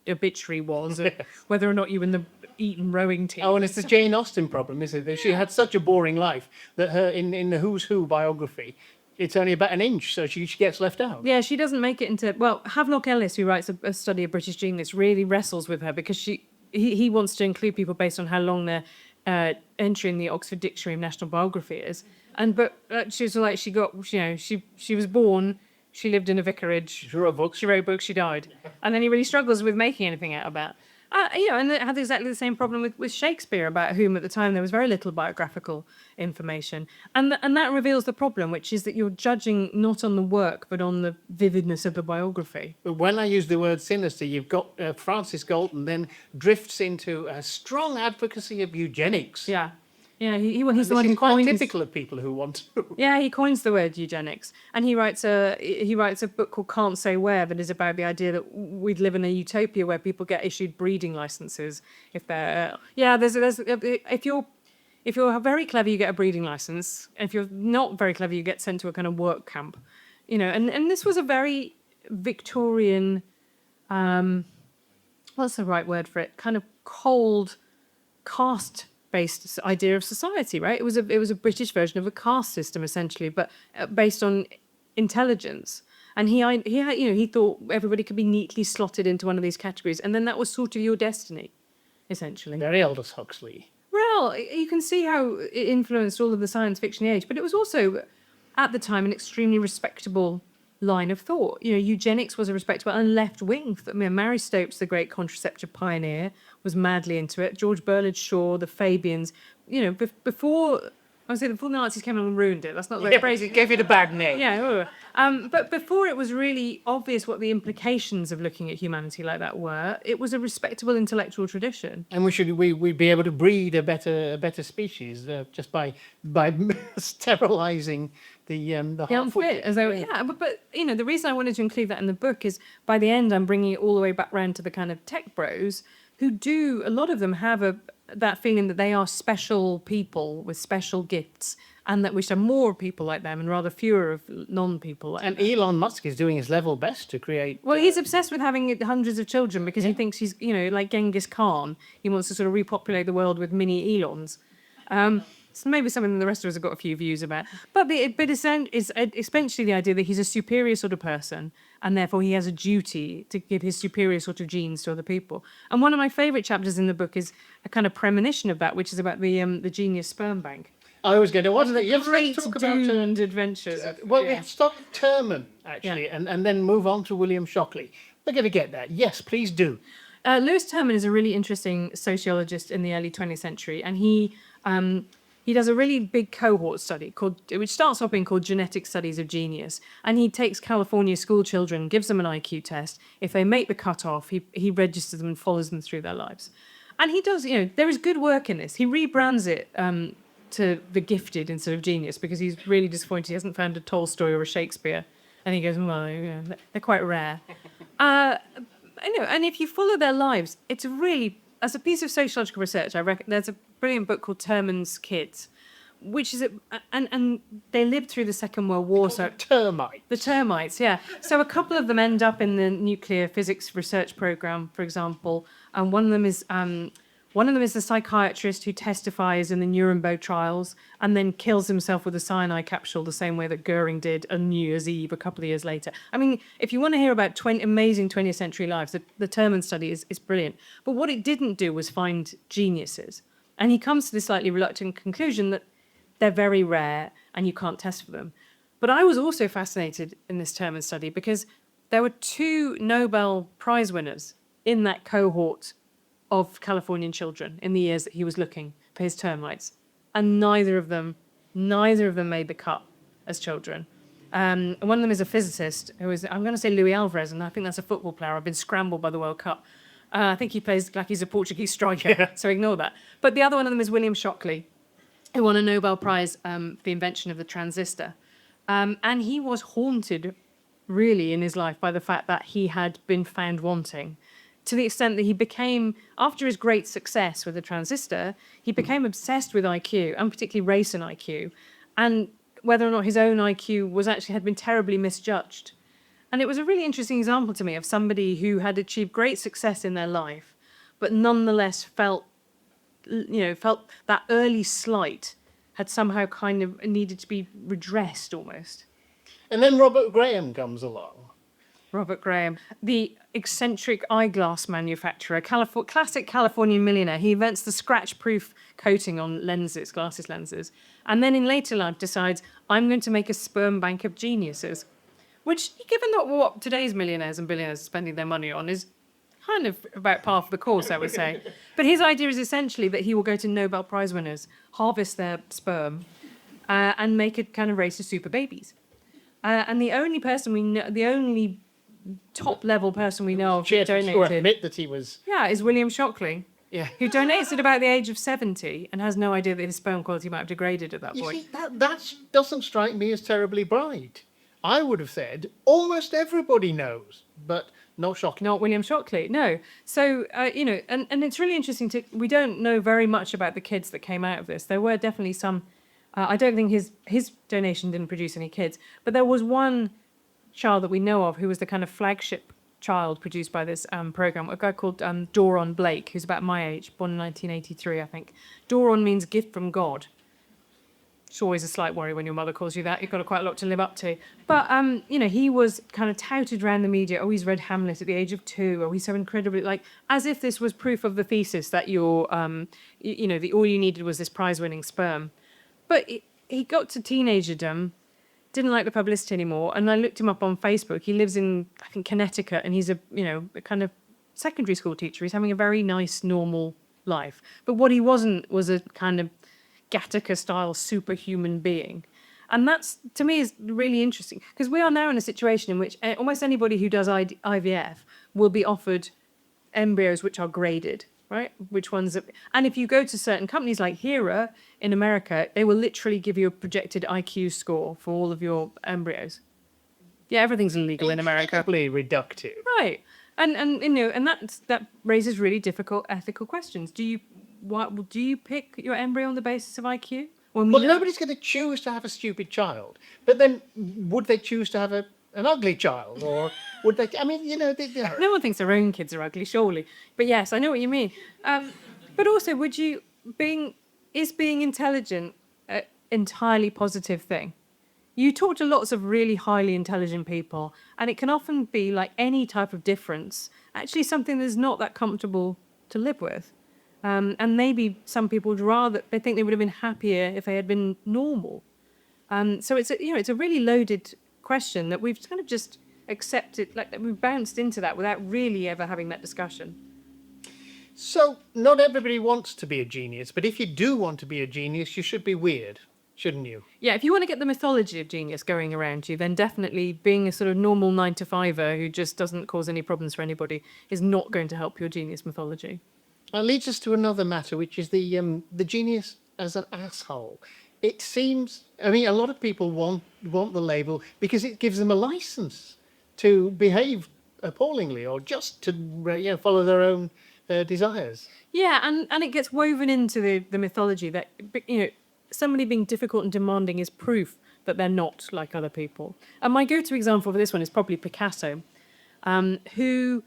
obituary was, or whether or not you were in the Eton rowing team. Oh, and it's the Jane Austen problem, isn't it? She had such a boring life that her in the Who's Who biography, it's only about an inch, so she gets left out. Yeah, she doesn't make it into... Well, Havelock Ellis, who writes a study of British genius, really wrestles with her because he wants to include people based on how long their entry in the Oxford Dictionary of National Biography is. But she was like, she was born, she lived in a vicarage. She wrote books. She wrote books, she died. And then he really struggles with making anything out of that. And it had exactly the same problem with Shakespeare, about whom at the time there was very little biographical information. And that reveals the problem, which is that you're judging not on the work, but on the vividness of the biography. But when I use the word sinister, you've got Francis Galton then drifts into a strong advocacy of eugenics. Yeah. Yeah, he's the one This who is quite coins... typical of people who want to. Yeah, he coins the word eugenics, and he writes a book called Can't Say Where that is about the idea that we'd live in a utopia where people get issued breeding licenses if they're if you're very clever you get a breeding license, and if you're not very clever you get sent to a kind of work camp, and this was a very Victorian, what's the right word for it? Kind of cold caste based idea of society, right? It was a British version of a caste system essentially, but based on intelligence. And he thought everybody could be neatly slotted into one of these categories, and then that was sort of your destiny, essentially. Very Aldous Huxley. Well, you can see how it influenced all of the science fiction age, but it was also at the time an extremely respectable line of thought. Eugenics was a respectable and left-wing. Mary Stopes, the great contraceptive pioneer, was madly into it. George Bernard Shaw, the Fabians, before the Nazis came along and ruined it. That's not very crazy. Gave it a bad name. Yeah. But before it was really obvious what the implications of looking at humanity like that were, it was a respectable intellectual tradition. And we'd be able to breed a better species just by sterilizing the unfit, but the reason I wanted to include that in the book is by the end I'm bringing it all the way back round to the kind of tech bros who a lot of them have that feeling that they are special people with special gifts, and that we should have more people like them and rather fewer of non-people like them. And Elon Musk is doing his level best to create... Well, he's obsessed with having hundreds of children because he thinks he's, like Genghis Khan. He wants to sort of repopulate the world with mini Elons. So maybe something the rest of us have got a few views about. But it's essentially the idea that he's a superior sort of person, and therefore he has a duty to give his superior sort of genes to other people. And one of my favourite chapters in the book is a kind of premonition of that, which is about the genius sperm bank. I was going to... What is it? You have Great to talk about... doomed adventures. Well, let's start with Terman, actually, and then move on to William Shockley. We're going to get that. Yes, please do. Lewis Terman is a really interesting sociologist in the early 20th century, and he does a really big cohort study which starts off being called Genetic Studies of Genius. And he takes California school children, gives them an IQ test. If they make the cutoff, he registers them and follows them through their lives. And he does, there is good work in this. He rebrands it to the gifted instead of genius because he's really disappointed he hasn't found a Tolstoy or a Shakespeare. And he goes, well, they're quite rare. And if you follow their lives, it's really, as a piece of sociological research, I reckon there's a brilliant book called Terman's Kids, which is and they lived through the Second World War. So termites. The termites, yeah. So a couple of them end up in the nuclear physics research program, for example, and one of them is One of them is the psychiatrist who testifies in the Nuremberg trials and then kills himself with a cyanide capsule the same way that Goering did on New Year's Eve a couple of years later. I mean, if you want to hear about amazing 20th century lives, the Terman study is brilliant. But what it didn't do was find geniuses. And he comes to this slightly reluctant conclusion that they're very rare and you can't test for them. But I was also fascinated in this Terman study because there were 2 Nobel Prize winners in that cohort of Californian children in the years that he was looking for his termites, and neither of them made the cut as children. One of them is a physicist who is, I'm going to say Louis Alvarez, and I think that's a football player. I've been scrambled by the World Cup. I think he plays like he's a Portuguese striker, so ignore that. But the other one of them is William Shockley, who won a Nobel Prize for the invention of the transistor. And he was haunted, really, in his life by the fact that he had been found wanting, to the extent that he became, after his great success with the transistor, he became obsessed with IQ, and particularly race and IQ, and whether or not his own IQ had been terribly misjudged. And it was a really interesting example to me of somebody who had achieved great success in their life, but nonetheless felt that early slight had somehow kind of needed to be redressed almost. And then Robert Graham comes along. Robert Graham, the eccentric eyeglass manufacturer, classic Californian millionaire. He invents the scratch-proof coating on glasses lenses, and then in later life decides, I'm going to make a sperm bank of geniuses, which, given that what today's millionaires and billionaires are spending their money on, is kind of about par for the course, I would say. But his idea is essentially that he will go to Nobel Prize winners, harvest their sperm, and make a kind of race of super babies. And the only person we know, the only top-level person we know of who donated... to admit that he was... Yeah, is William Shockley. Yeah. Who donates at about the age of 70 and has no idea that his sperm quality might have degraded at that You point. see, that doesn't strike me as terribly bright. I would have said almost everybody knows, but not Shockley. Not William Shockley, no. So, and it's really interesting we don't know very much about the kids that came out of this. There were definitely some, I don't think his donation didn't produce any kids, but there was one child that we know of who was the kind of flagship child produced by this program, a guy called Doron Blake, who's about my age, born in 1983, I think. Doron means gift from God. It's always a slight worry when your mother calls you that. You've got quite a lot to live up to. But, he was kind of touted around the media. Oh, he's read Hamlet at the age of 2. Oh, he's so incredibly, as if this was proof of the thesis that all you needed was this prize-winning sperm. But he got to teenagerdom, didn't like the publicity anymore, and I looked him up on Facebook. He lives in, I think, Connecticut, and he's a kind of secondary school teacher. He's having a very nice, normal life. But what he wasn't was a kind of Gattaca-style superhuman being. And that's, to me, is really interesting, because we are now in a situation in which almost anybody who does IVF will be offered embryos which are graded, right? Which ones and if you go to certain companies like Hera in America, they will literally give you a projected IQ score for all of your embryos. Yeah, everything's illegal in America. Incredibly reductive. Right. And that raises really difficult ethical questions. Do you pick your embryo on the basis of IQ? Well, nobody's going to choose to have a stupid child. But then, would they choose to have an ugly child? Or would they... I mean, No one thinks their own kids are ugly, surely. But yes, I know what you mean. But also, is being intelligent an entirely positive thing? You talk to lots of really highly intelligent people, and it can often be like any type of difference, actually something that's not that comfortable to live with. And maybe some people they think they would have been happier if they had been normal. So it's a really loaded question that we've kind of just accepted, like we've bounced into that without really ever having that discussion. So, not everybody wants to be a genius, but if you do want to be a genius, you should be weird, shouldn't you? Yeah, if you want to get the mythology of genius going around you, then definitely being a sort of normal 9-to-5er who just doesn't cause any problems for anybody is not going to help your genius mythology. That leads us to another matter, which is the genius as an asshole. It seems, a lot of people want the label because it gives them a license to behave appallingly or just to follow their own desires. Yeah, and it gets woven into the mythology that somebody being difficult and demanding is proof that they're not like other people. And my go-to example for this one is probably Picasso, who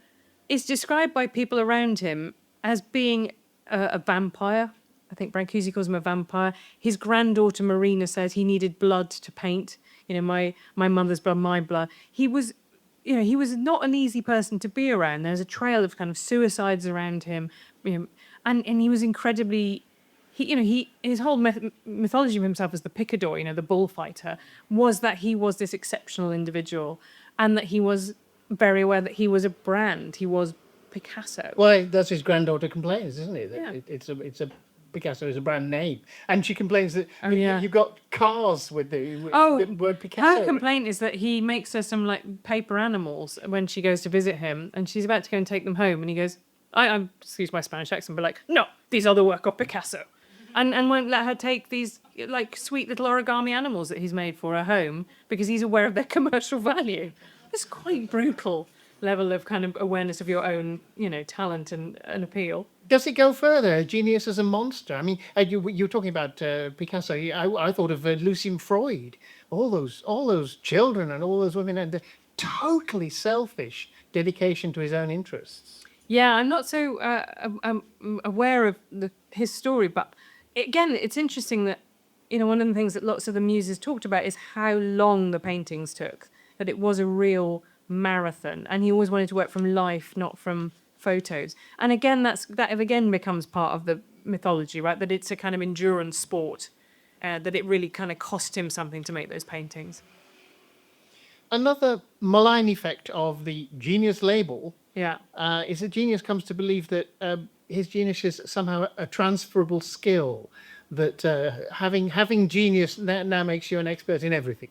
is described by people around him as being a vampire. I think Brancusi calls him a vampire. His granddaughter Marina says he needed blood to paint. My mother's blood, my blood. He was not an easy person to be around. There's a trail of kind of suicides around him, and he was incredibly. His whole mythology of himself as the picador, the bullfighter, was that he was this exceptional individual, and that he was very aware that he was a brand. He was Picasso. Well, that's his granddaughter complains, isn't it? That Yeah. It's a Picasso is a brand name, and she complains that Yeah. you've got cars with the word Picasso. Her complaint is that he makes her some paper animals when she goes to visit him, and she's about to go and take them home, and he goes, "I'm excuse my Spanish accent, but no, these are the work of Picasso," and won't let her take these sweet little origami animals that he's made for her home because he's aware of their commercial value. It's quite brutal level of kind of awareness of your own, talent and appeal. Does it go further? A genius as a monster? I mean, you were talking about Picasso. I thought of Lucien Freud. All those children and all those women, and the totally selfish dedication to his own interests. Yeah, I'm not so aware of his story, but again, it's interesting that one of the things that lots of the muses talked about is how long the paintings took. That it was a real marathon, and he always wanted to work from life, not from photos. And again, that again becomes part of the mythology, right? That it's a kind of endurance sport, that it really kind of cost him something to make those paintings. Another malign effect of the genius label Yeah. is that genius comes to believe that his genius is somehow a transferable skill, that having genius now makes you an expert in everything.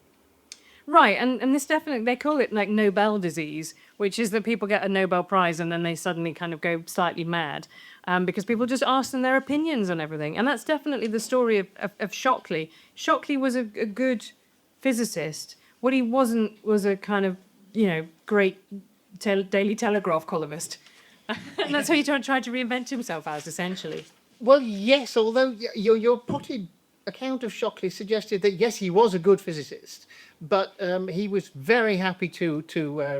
Right, and this definitely, they call it Nobel disease, which is that people get a Nobel Prize and then they suddenly kind of go slightly mad because people just ask them their opinions on everything. And that's definitely the story of Shockley. Shockley was a good physicist. What he wasn't was a kind of, great Daily Telegraph columnist. And that's how he tried to reinvent himself as, essentially. Well, yes, although your potted account of Shockley suggested that, yes, he was a good physicist, but he was very happy to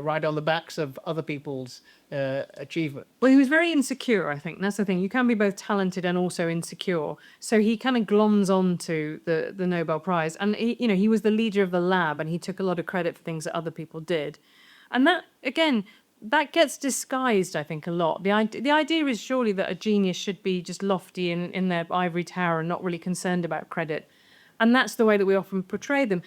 ride on the backs of other people's achievement. Well, he was very insecure, I think. That's the thing. You can be both talented and also insecure. So he kind of gloms onto the Nobel Prize. And, he was the leader of the lab, and he took a lot of credit for things that other people did. And that, again, that gets disguised, I think, a lot. The idea is surely that a genius should be just lofty in their ivory tower and not really concerned about credit. And that's the way that we often portray them.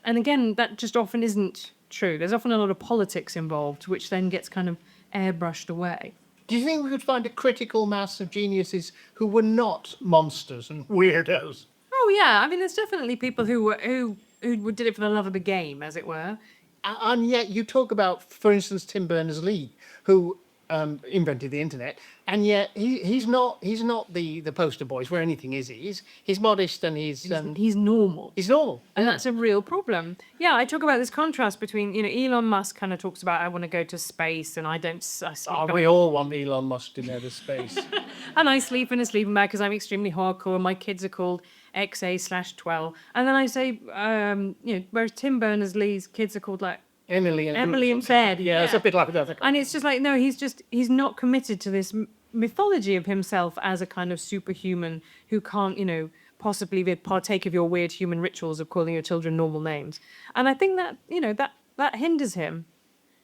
And again, that just often isn't true. There's often a lot of politics involved, which then gets kind of airbrushed away. Do you think we could find a critical mass of geniuses who were not monsters and weirdos? Oh, yeah. I mean, there's definitely people who did it for the love of the game, as it were. And yet you talk about, for instance, Tim Berners-Lee, who invented the internet, and yet he's not the poster boy for anything, is he? He's modest and he's normal. He's normal. And that's a real problem. Yeah, I talk about this contrast between, Elon Musk kind of talks about, I want to go to space and I sleep. We all want Elon Musk to go to space. And I sleep in a sleeping bag because I'm extremely hardcore. My kids are called XA/12. And then I say, whereas Tim Berners-Lee's kids are called Emily and Fred. Yeah, it's a bit like that. And it's just no, he's not committed to this mythology of himself as a kind of superhuman who can't, possibly partake of your weird human rituals of calling your children normal names. And I think that, that hinders him.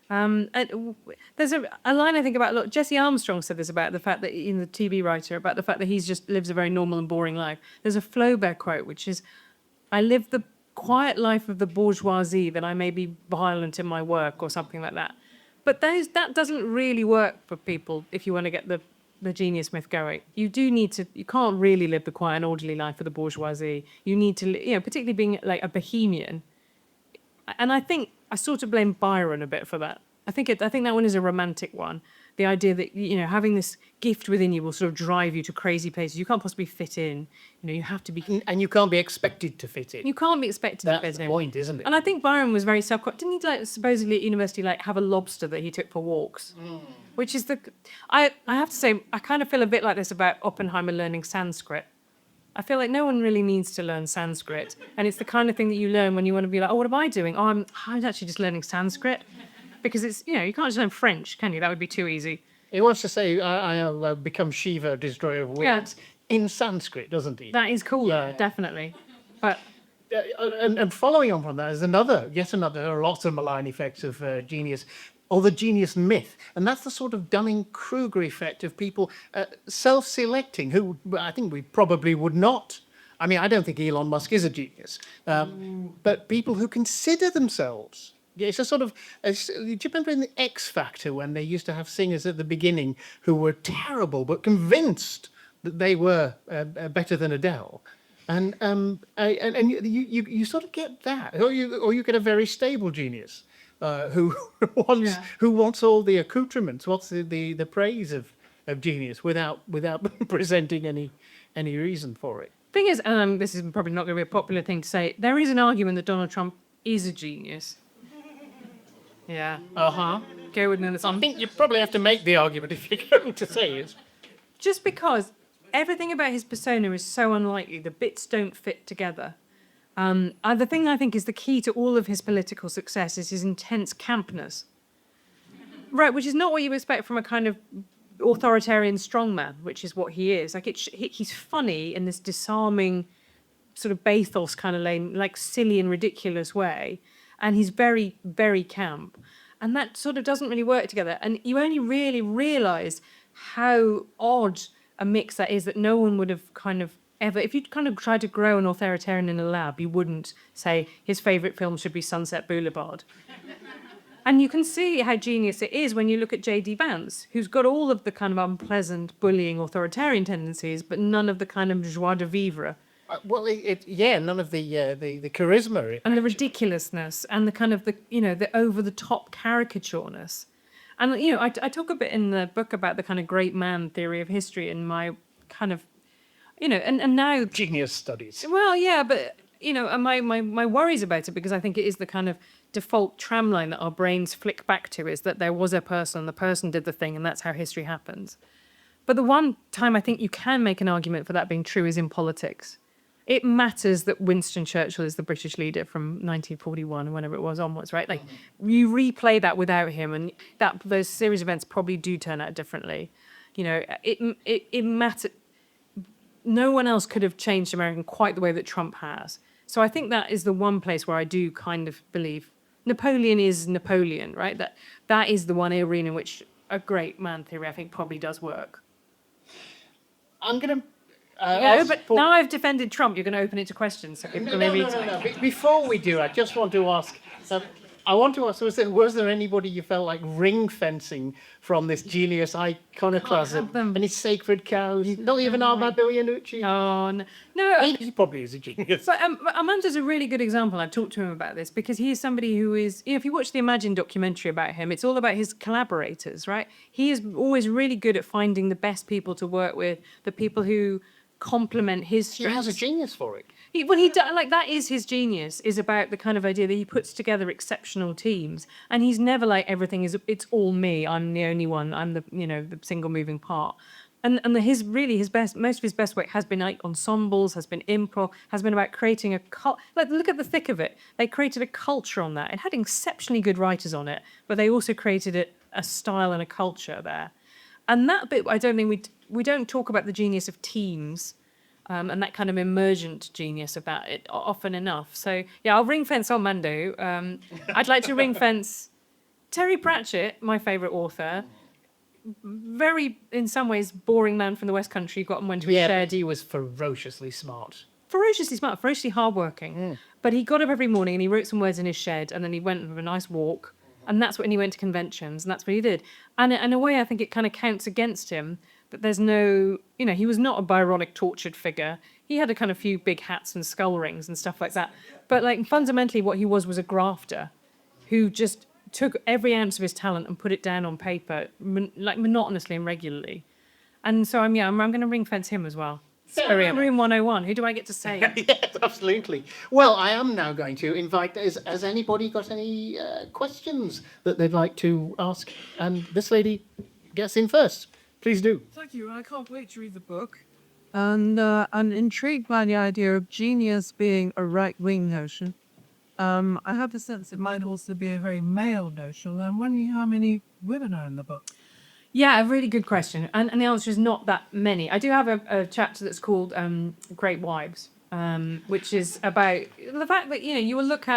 There's a line I think about, look, Jesse Armstrong said this about the fact that, the TV writer, about the fact that he's just lives a very normal and boring life. There's a Flaubert quote, which is, I live the quiet life of the bourgeoisie that I may be violent in my work or something like that. But that doesn't really work for people if you want to get the genius myth going. You can't really live the quiet and orderly life of the bourgeoisie. You need to, particularly being like a bohemian. And I think I sort of blame Byron a bit for that. I think that one is a romantic one. The idea that, having this gift within you will sort of drive you to crazy places. You can't possibly fit in. You have to be... And you can't be expected to fit in. You can't be expected to fit in. That's the point, isn't it? And I think Byron was very didn't he, supposedly at university, have a lobster that he took for walks? Which is I have to say, I kind of feel a bit like this about Oppenheimer learning Sanskrit. I feel like no one really needs to learn Sanskrit. And it's the kind of thing that you learn when you want to be like, oh, what am I doing? Oh, I'm actually just learning Sanskrit. Because it's, you can't just learn French, can you? That would be too easy. He wants to say, I'll become Shiva, destroyer of wits, in Sanskrit, doesn't he? That is cool, Yeah. definitely. But And following on from that is yet another, there are lots of malign effects of genius, or the genius myth. And that's the sort of Dunning-Kruger effect of people self-selecting, who I think we probably would not. I mean, I don't think Elon Musk is a genius, but people who consider themselves. Yeah, it's a sort of. Do you remember in the X Factor when they used to have singers at the beginning who were terrible but convinced that they were better than Adele? And you sort of get that, or you get a very stable genius who wants all the accoutrements, wants the praise of genius without presenting any reason for it. thing is, and this is probably not going to be a popular thing to say, there is an argument that Donald Trump is a genius. Yeah. Go with this I on. think you probably have to make the argument if you're going to say it. Just because everything about his persona is so unlikely, the bits don't fit together. The thing I think is the key to all of his political success is his intense campness. Right, which is not what you expect from a kind of authoritarian strongman, which is what he is. Like he's funny in this disarming, sort of bathos kind of lane, like silly and ridiculous way, and he's very, very camp, and that sort of doesn't really work together. And you only really realise how odd a mix that is, that no one would have kind of ever, if you'd kind of tried to grow an authoritarian in a lab, you wouldn't say his favourite film should be Sunset Boulevard. And you can see how genius it is when you look at J.D. Vance, who's got all of the kind of unpleasant, bullying, authoritarian tendencies, but none of the kind of joie de vivre. None of the charisma. And the ridiculousness and the kind of the over-the-top caricatureness. And, I talk a bit in the book about the kind of great man theory of history and my kind of, and now... Genius studies. Well, yeah, but, and my worries about it, because I think it is the kind of default tramline that our brains flick back to, is that there was a person, the person did the thing, and that's how history happens. But the one time I think you can make an argument for that being true is in politics. It matters that Winston Churchill is the British leader from 1941 or whenever it was onwards, right? Like, you replay that without him, and those series of events probably do turn out differently. It matters. No one else could have changed America quite the way that Trump has. So I think that is the one place where I do kind of believe Napoleon is Napoleon, right? That is the one arena in which a great man theory, I think, probably does work. I'm going to... now I've defended Trump, you're going to open it to questions. So No. Before we do, I just want to ask... was there anybody you felt like ring fencing from this genius iconoclasm and his sacred cows? Not even Armando Iannucci? Oh, no. He probably is a genius. But Amanda's a really good example. I've talked to him about this because he is somebody who is, if you watch the Imagine documentary about him, it's all about his collaborators, right? He is always really good at finding the best people to work with, the people who complement his strengths. He has a genius for it. That is his genius, is about the kind of idea that he puts together exceptional teams, and he's never like it's all me. I'm the only one. I'm the single moving part. And most of his best work has been like ensembles, has been improv, has been about creating a look at the thick of it. They created a culture on that. It had exceptionally good writers on it, but they also created a style and a culture there. And that bit, I don't think we don't talk about the genius of teams. And that kind of emergent genius of that often enough. So, yeah, I'll ring fence Armando. I'd like to ring fence Terry Pratchett, my favourite author. Very, in some ways, boring man from the West Country, got him when he shared. He was ferociously smart. Ferociously smart, ferociously hardworking. But he got up every morning and he wrote some words in his shed, and then he went for a nice walk. And that's when he went to conventions, and that's what he did. And in a way, I think it kind of counts against him. But there's no, he was not a Byronic tortured figure. He had a kind of few big hats and skull rings and stuff like that. But like fundamentally what he was a grafter who just took every ounce of his talent and put it down on paper, like monotonously and regularly. And so I'm going to ring fence him as well. Sorry, Room 101. Who do I get to say? Yes, absolutely. Well, I am now going to invite, has anybody got any questions that they'd like to ask? And this lady gets in first. Please do. Thank you. I can't wait to read the book. And I'm intrigued by the idea of genius being a right-wing notion. I have the sense it might also be a very male notion. I'm wondering how many women are in the book. Yeah, a really good question. And the answer is not that many. I do have a chapter that's called Great Wives, which is about the fact that, you will look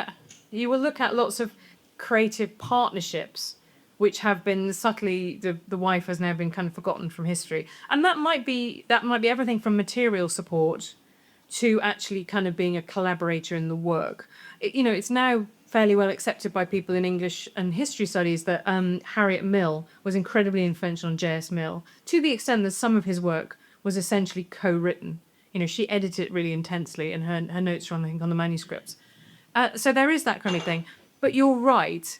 at lots of creative partnerships which have been subtly the wife has now been kind of forgotten from history. And that might be everything from material support to actually kind of being a collaborator in the work. It's now fairly well accepted by people in English and history studies that Harriet Mill was incredibly influential on J.S. Mill, to the extent that some of his work was essentially co-written. She edited it really intensely, and her notes are on, I think, on the manuscripts. So there is that kind of thing. But you're right.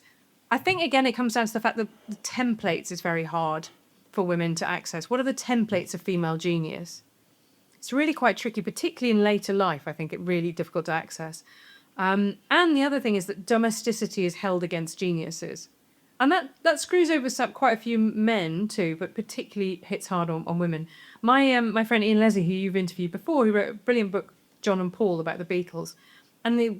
I think, again, it comes down to the fact that the templates is very hard for women to access. What are the templates of female genius? It's really quite tricky, particularly in later life. I think it really difficult to access. And the other thing is that domesticity is held against geniuses. And that screws over quite a few men too, but particularly hits hard on women. My friend Ian Leslie, who you've interviewed before, who wrote a brilliant book, John and Paul, about the Beatles. And the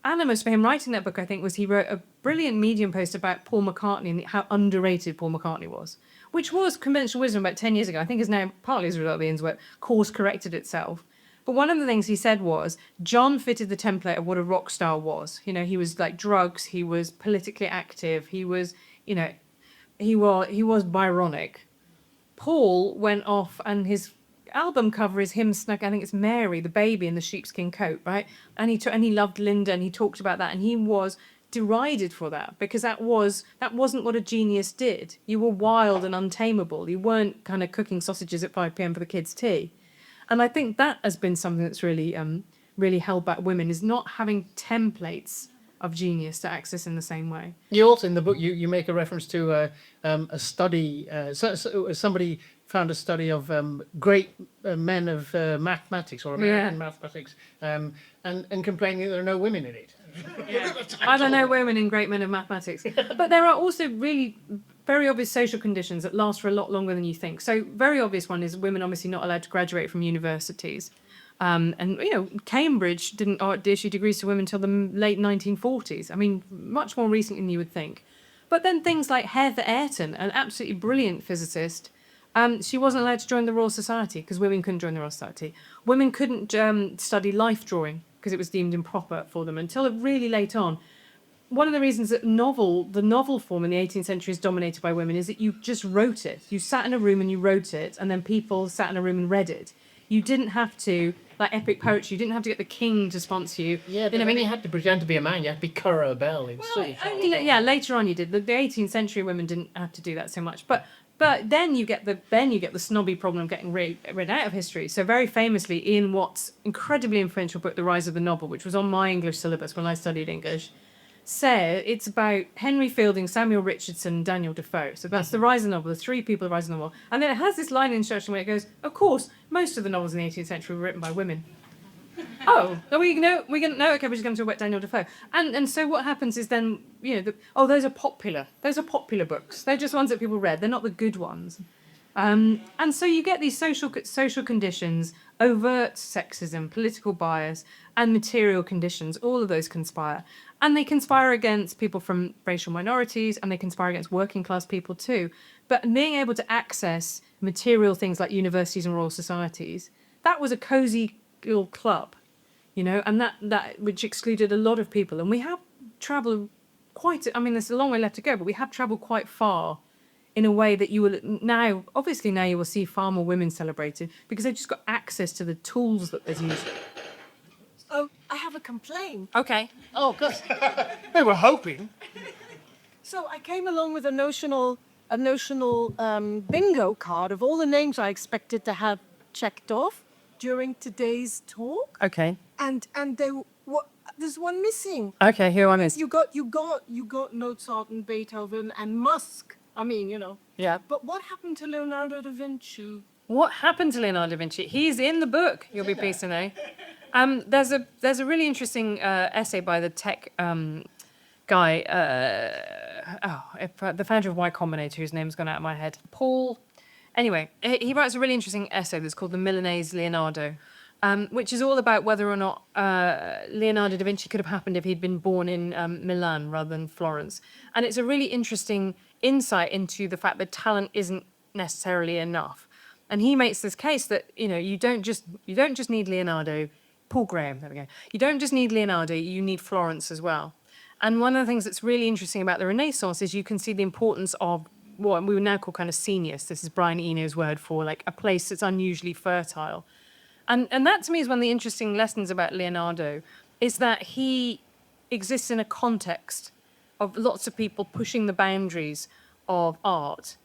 animus for him writing that book, I think, was he wrote a brilliant Medium post about Paul McCartney and how underrated Paul McCartney was, which was conventional wisdom about 10 years ago. I think is now partly as a result of Ian's work, course corrected itself. But one of the things he said was John fitted the template of what a rock star was. He was like drugs. He was politically active. He was, he was Byronic. Paul went off, and his album cover is him snug. I think it's Mary, the baby in the sheepskin coat, right? And he loved Linda, and he talked about that, and he was derided for that because that wasn't what a genius did. You were wild and untamable. You weren't kind of cooking sausages at 5 p.m. for the kids' tea. And I think that has been something that's really held back women, is not having templates of genius to access in the same way. You also, in the book, you make a reference to a study. Somebody found a study of great men of mathematics or American mathematics, and complaining that there are no women in it. I don't know women in great men of mathematics. But there are also really very obvious social conditions that last for a lot longer than you think. So very obvious one is women obviously not allowed to graduate from universities. And Cambridge didn't issue degrees to women until the late 1940s. I mean, much more recent than you would think. But then things like Heather Ayrton, an absolutely brilliant physicist, she wasn't allowed to join the Royal Society because women couldn't join the Royal Society. Women couldn't study life drawing because it was deemed improper for them until really late on. One of the reasons that the novel form in the 18th century is dominated by women is that you just wrote it. You sat in a room and you wrote it, and then people sat in a room and read it. You didn't have to, like epic poetry, you didn't have to get the king to sponsor you. Yeah, but you had to pretend to be a man. You had to be Currer Bell in later on you did. The 18th century women didn't have to do that so much. But then you get the snobby problem of getting read out of history. So very famously, Ian Watt's incredibly influential book, The Rise of the Novel, which was on my English syllabus when I studied English, said it's about Henry Fielding, Samuel Richardson, and Daniel Defoe. So that's the rise of the novel, the three people of the rise of the novel. And then it has this line in introduction where it goes, of course, most of the novels in the 18th century were written by women. Okay, we're just going to talk about Daniel Defoe. And so what happens is then, those are popular. Those are popular books. They're just ones that people read. They're not the good ones. And so you get these social conditions, overt sexism, political bias, and material conditions. All of those conspire. And they conspire against people from racial minorities, and they conspire against working class people too. But being able to access material things like universities and royal societies, that was a cosy little club, and that which excluded a lot of people. And we have travelled there's a long way left to go, but we have travelled quite far in a way that you will now you will see far more women celebrated because they've just got access to the tools that there's used. Oh, I have a complaint. Okay. Oh, good. They were hoping. So I came along with a notional bingo card of all the names I expected to have checked off during today's talk. Okay. And there's one missing. Okay, who I missed? You got Mozart and Beethoven and Musk. Yeah. But what happened to Leonardo da Vinci? What happened to Leonardo da Vinci? He's in the book, you'll be pleased to know. There's a really interesting essay by the tech guy, the founder of Y Combinator, whose name's gone out of my head. Paul. Anyway, he writes a really interesting essay that's called The Milanese Leonardo, which is all about whether or not Leonardo da Vinci could have happened if he'd been born in Milan rather than Florence. And it's a really interesting insight into the fact that talent isn't necessarily enough. And he makes this case that, you don't just need Leonardo, Paul Graham, there we go. You don't just need Leonardo, you need Florence as well. And one of the things that's really interesting about the Renaissance is you can see the importance of what we would now call kind of scenius. This is Brian Eno's word for like a place that's unusually fertile. And that to me is one of the interesting lessons about Leonardo, is that he exists in a context of lots of people pushing the boundaries of art,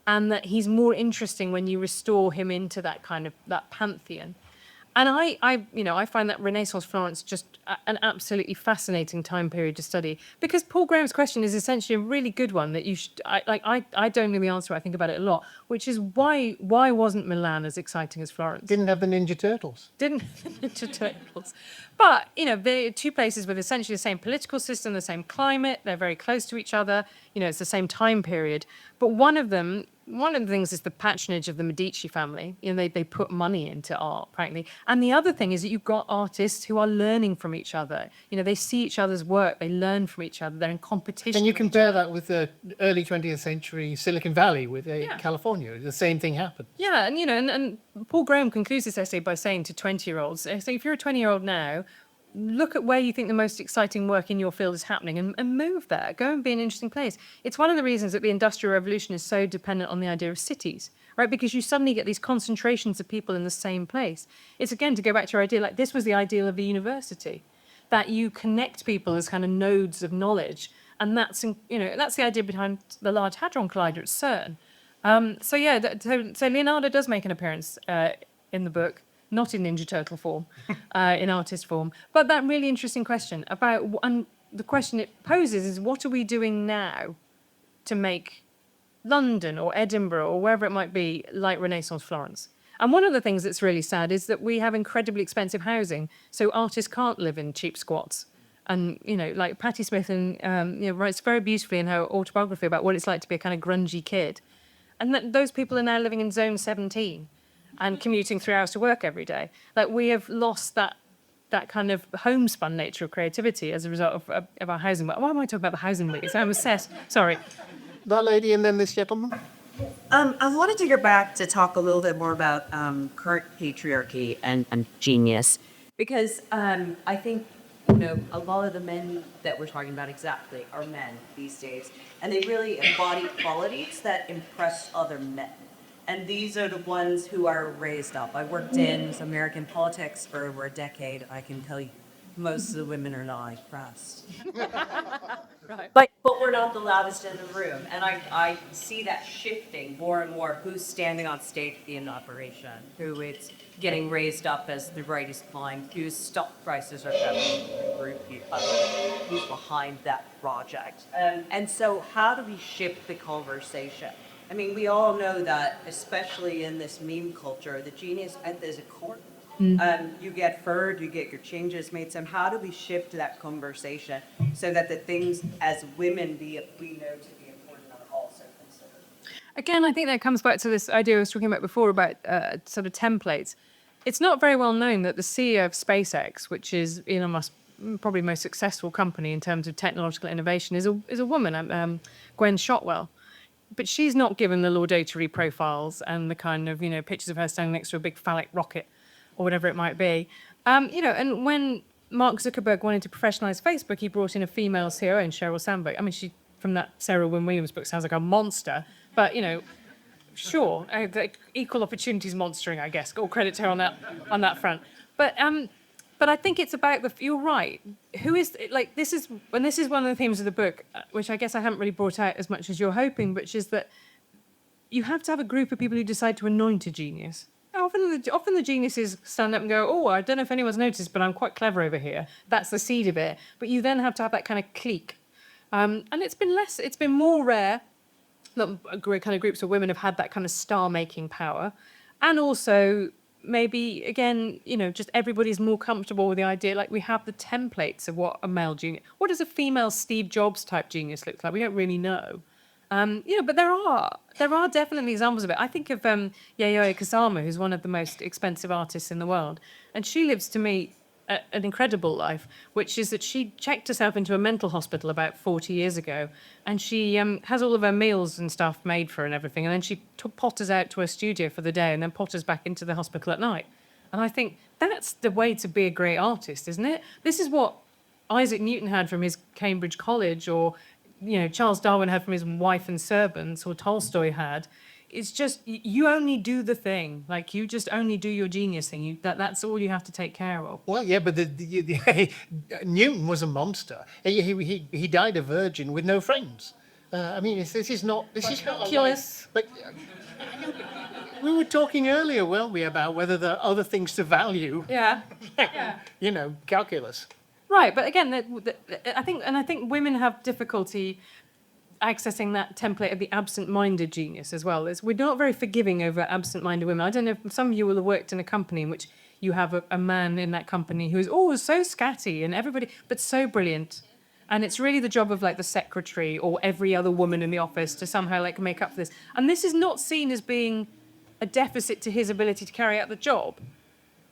and that he's more interesting when you restore him into that kind of that pantheon. And I find that Renaissance Florence just an absolutely fascinating time period to study, because Paul Graham's question is essentially a really good one that you should. I don't know the answer. I think about it a lot, which is why wasn't Milan as exciting as Florence? Didn't have the Ninja Turtles. Didn't have the Ninja Turtles, but they're two places with essentially the same political system, the same climate. They're very close to each other. It's the same time period. But one of the things is the patronage of the Medici family. They put money into art, practically. And the other thing is that you've got artists who are learning from each other. They see each other's work, they learn from each other, they're in competition. Can you compare that with the early 20th century Silicon Valley with California? The same thing happened. Yeah, and Paul Graham concludes this essay by saying to 20-year-olds, so if you're a 20-year-old now, look at where you think the most exciting work in your field is happening and move there. Go and be an interesting place. It's one of the reasons that the Industrial Revolution is so dependent on the idea of cities, right? Because you suddenly get these concentrations of people in the same place. It's, again, to go back to your idea, like this was the ideal of the university, that you connect people as kind of nodes of knowledge. And that's the idea behind the Large Hadron Collider at CERN. So Leonardo does make an appearance in the book. Not in Ninja Turtle form, in artist form. But that really interesting question and the question it poses is, what are we doing now to make London or Edinburgh or wherever it might be like Renaissance Florence? And one of the things that's really sad is that we have incredibly expensive housing, so artists can't live in cheap squats. And, like Patti Smith writes very beautifully in her autobiography about what it's like to be a kind of grungy kid. And those people are now living in Zone 17. And commuting 3 hours to work every day. Like, we have lost that kind of homespun nature of creativity as a result of our housing. Why am I talking about the housing leagues? I'm obsessed. Sorry. That lady and then this gentleman. I wanted to go back to talk a little bit more about current patriarchy and genius, because I think a lot of the men that we're talking about exactly are men these days, and they really embody qualities that impress other men. And these are the ones who are raised up. I worked in American politics for over a decade. I can tell you, most of the women are not impressed. Right. But we're not the loudest in the room. And I see that shifting more and more. Who's standing on stage in operation? Who is getting raised up as the brightest mind? Whose stock prices are going who's behind that project? And so how do we shift the conversation? I mean, we all know that, especially in this meme culture, the genius is a court. You get furred, you get your changes made. So how do we shift that conversation so that the things as women we know to be important are also considered? Again, I think that comes back to this idea I was talking about before about sort of templates. It's not very well known that the CEO of SpaceX, which is Elon Musk's probably most successful company in terms of technological innovation, is a woman, Gwen Shotwell. But she's not given the laudatory profiles and the kind of, pictures of her standing next to a big phallic rocket or whatever it might be. And when Mark Zuckerberg wanted to professionalize Facebook, he brought in a female CEO, and Sheryl Sandberg. I mean, she, from that Sarah Wynne Williams book, sounds like a monster. But, sure, the equal opportunities monstering, I guess. All credit to her on that front. But I think it's about you're right. Who is, this is one of the themes of the book, which I guess I haven't really brought out as much as you're hoping, which is that you have to have a group of people who decide to anoint a genius. Often the geniuses stand up and go, oh, I don't know if anyone's noticed, but I'm quite clever over here. That's the seed of it. But you then have to have that kind of clique. And it's been more rare that kind of groups of women have had that kind of star-making power. And also, maybe, again, just everybody's more comfortable with the idea, like we have the templates of what a male genius, what does a female Steve Jobs type genius look like? We don't really know. But there are definitely examples of it. I think of Yayoi Kusama, who's one of the most expensive artists in the world. And she lives, to me, an incredible life, which is that she checked herself into a mental hospital about 40 years ago, and she has all of her meals and stuff made for her and everything, and then she potters out to her studio for the day and then potters back into the hospital at night. And I think that's the way to be a great artist, isn't it? This is what Isaac Newton had from his Cambridge College, or Charles Darwin had from his wife and servants, or Tolstoy had. It's just you only do the thing, like you just only do your genius thing. That's all you have to take care of. Well, yeah, but Newton was a monster. He died a virgin with no friends. I mean, this is not Calculus. But we were talking earlier, weren't we, about whether there are other things to value? Yeah. Calculus. Right, but again, I think women have difficulty accessing that template of the absent-minded genius as well. We're not very forgiving over absent-minded women. I don't know if some of you will have worked in a company in which you have a man in that company who is always so scatty and everybody, but so brilliant. And it's really the job of like the secretary or every other woman in the office to somehow like make up for this. And this is not seen as being a deficit to his ability to carry out the job,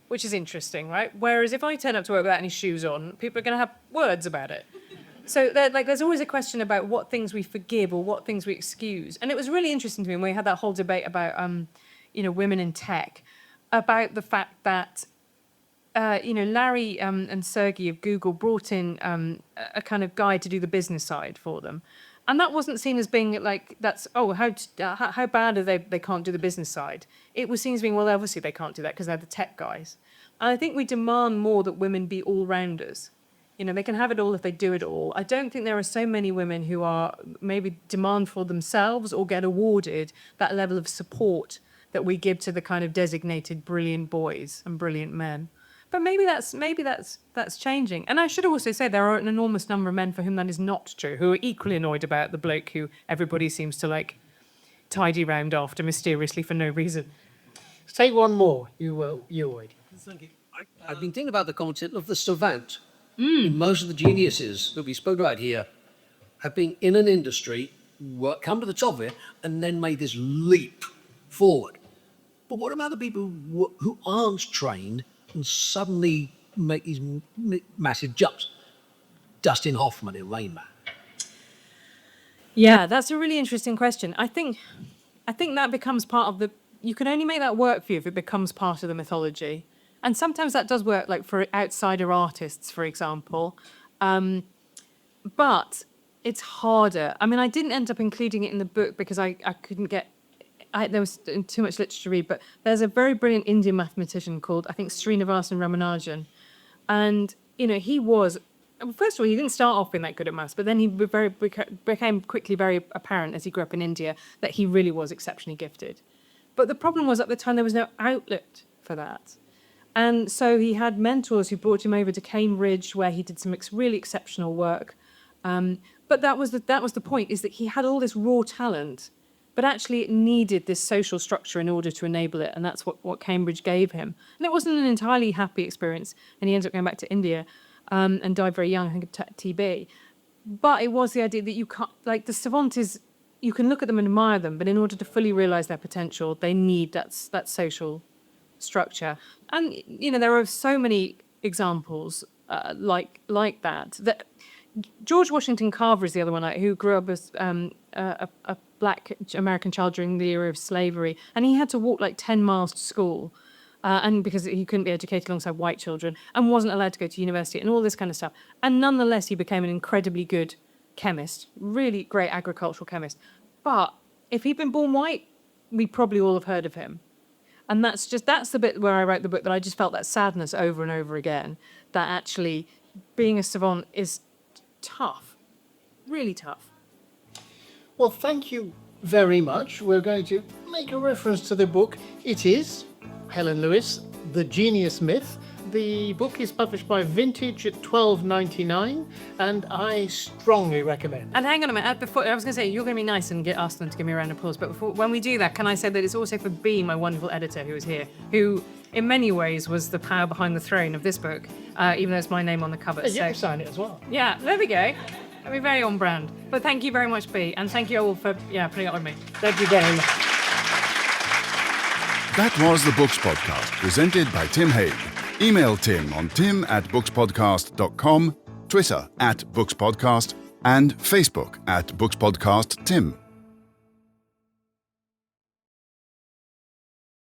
which is interesting, right? Whereas if I turn up to work without any shoes on, people are going to have words about it. So there's always a question about what things we forgive or what things we excuse. And it was really interesting to me when we had that whole debate about, women in tech, about the fact that, Larry and Sergey of Google brought in a kind of guide to do the business side for them. And that wasn't seen as being like, how bad are they can't do the business side. It was seen as being, well, obviously they can't do that because they're the tech guys. And I think we demand more that women be all-rounders. They can have it all if they do it all. I don't think there are so many women who are maybe demand for themselves or get awarded that level of support that we give to the kind of designated brilliant boys and brilliant men. But maybe that's changing. And I should also say there are an enormous number of men for whom that is not true, who are equally annoyed about the bloke who everybody seems to like tidy round after mysteriously for no reason. Say one more, you Wade. Thank you. I've been thinking about the concept of the savant. Most of the geniuses that we spoke about here have been in an industry, come to the top of it, and then made this leap forward. But what about the people who aren't trained and suddenly make these massive jumps? Dustin Hoffman in Rain Man. Yeah, that's a really interesting question. I think that becomes part of you can only make that work for you if it becomes part of the mythology. And sometimes that does work, like for outsider artists, for example. But it's harder. I mean, I didn't end up including it in the book because I couldn't get... there was too much literature to read, but there's a very brilliant Indian mathematician called, I think, Srinivasan Ramanujan. And, he was... First of all, he didn't start off being that good at maths, but then he became quickly very apparent as he grew up in India that he really was exceptionally gifted. But the problem was at the time there was no outlet for that. And so he had mentors who brought him over to Cambridge, where he did some really exceptional work. But that was the point, is that he had all this raw talent, but actually it needed this social structure in order to enable it, and that's what Cambridge gave him. And it wasn't an entirely happy experience, and he ended up going back to India and died very young, I think, of TB. But it was the idea that you can't, like the savant is, you can look at them and admire them, but in order to fully realise their potential, they need that social structure. And there are so many examples like that. George Washington Carver is the other one, who grew up as a black American child during the era of slavery, and he had to walk like 10 miles to school, and because he couldn't be educated alongside white children, and wasn't allowed to go to university, and all this kind of stuff. And nonetheless, he became an incredibly good chemist, really great agricultural chemist. But if he'd been born white, we probably all have heard of him. And that's the bit where I wrote the book, that I just felt that sadness over and over again, that actually being a savant is tough, really tough. Well, thank you very much. We're going to make a reference to the book. It is Helen Lewis, The Genius Myth. The book is published by Vintage at $12.99, and I strongly recommend it. And hang on a minute, before, I was going to say, you're going to be nice and ask them to give me a round of applause, but when we do that, can I say that it's also for B, my wonderful editor who is here, who in many ways was the power behind the throne of this book, even though it's my name on the cover. You can sign it as well. Yeah, there we go. That'll be very on brand. But thank you very much, B, and thank you all for putting up with me. Thank you very much. That was the Books Podcast, presented by Tim Haig. Email Tim on tim@bookspodcast.com, Twitter @bookspodcast, and Facebook @bookspodcasttim.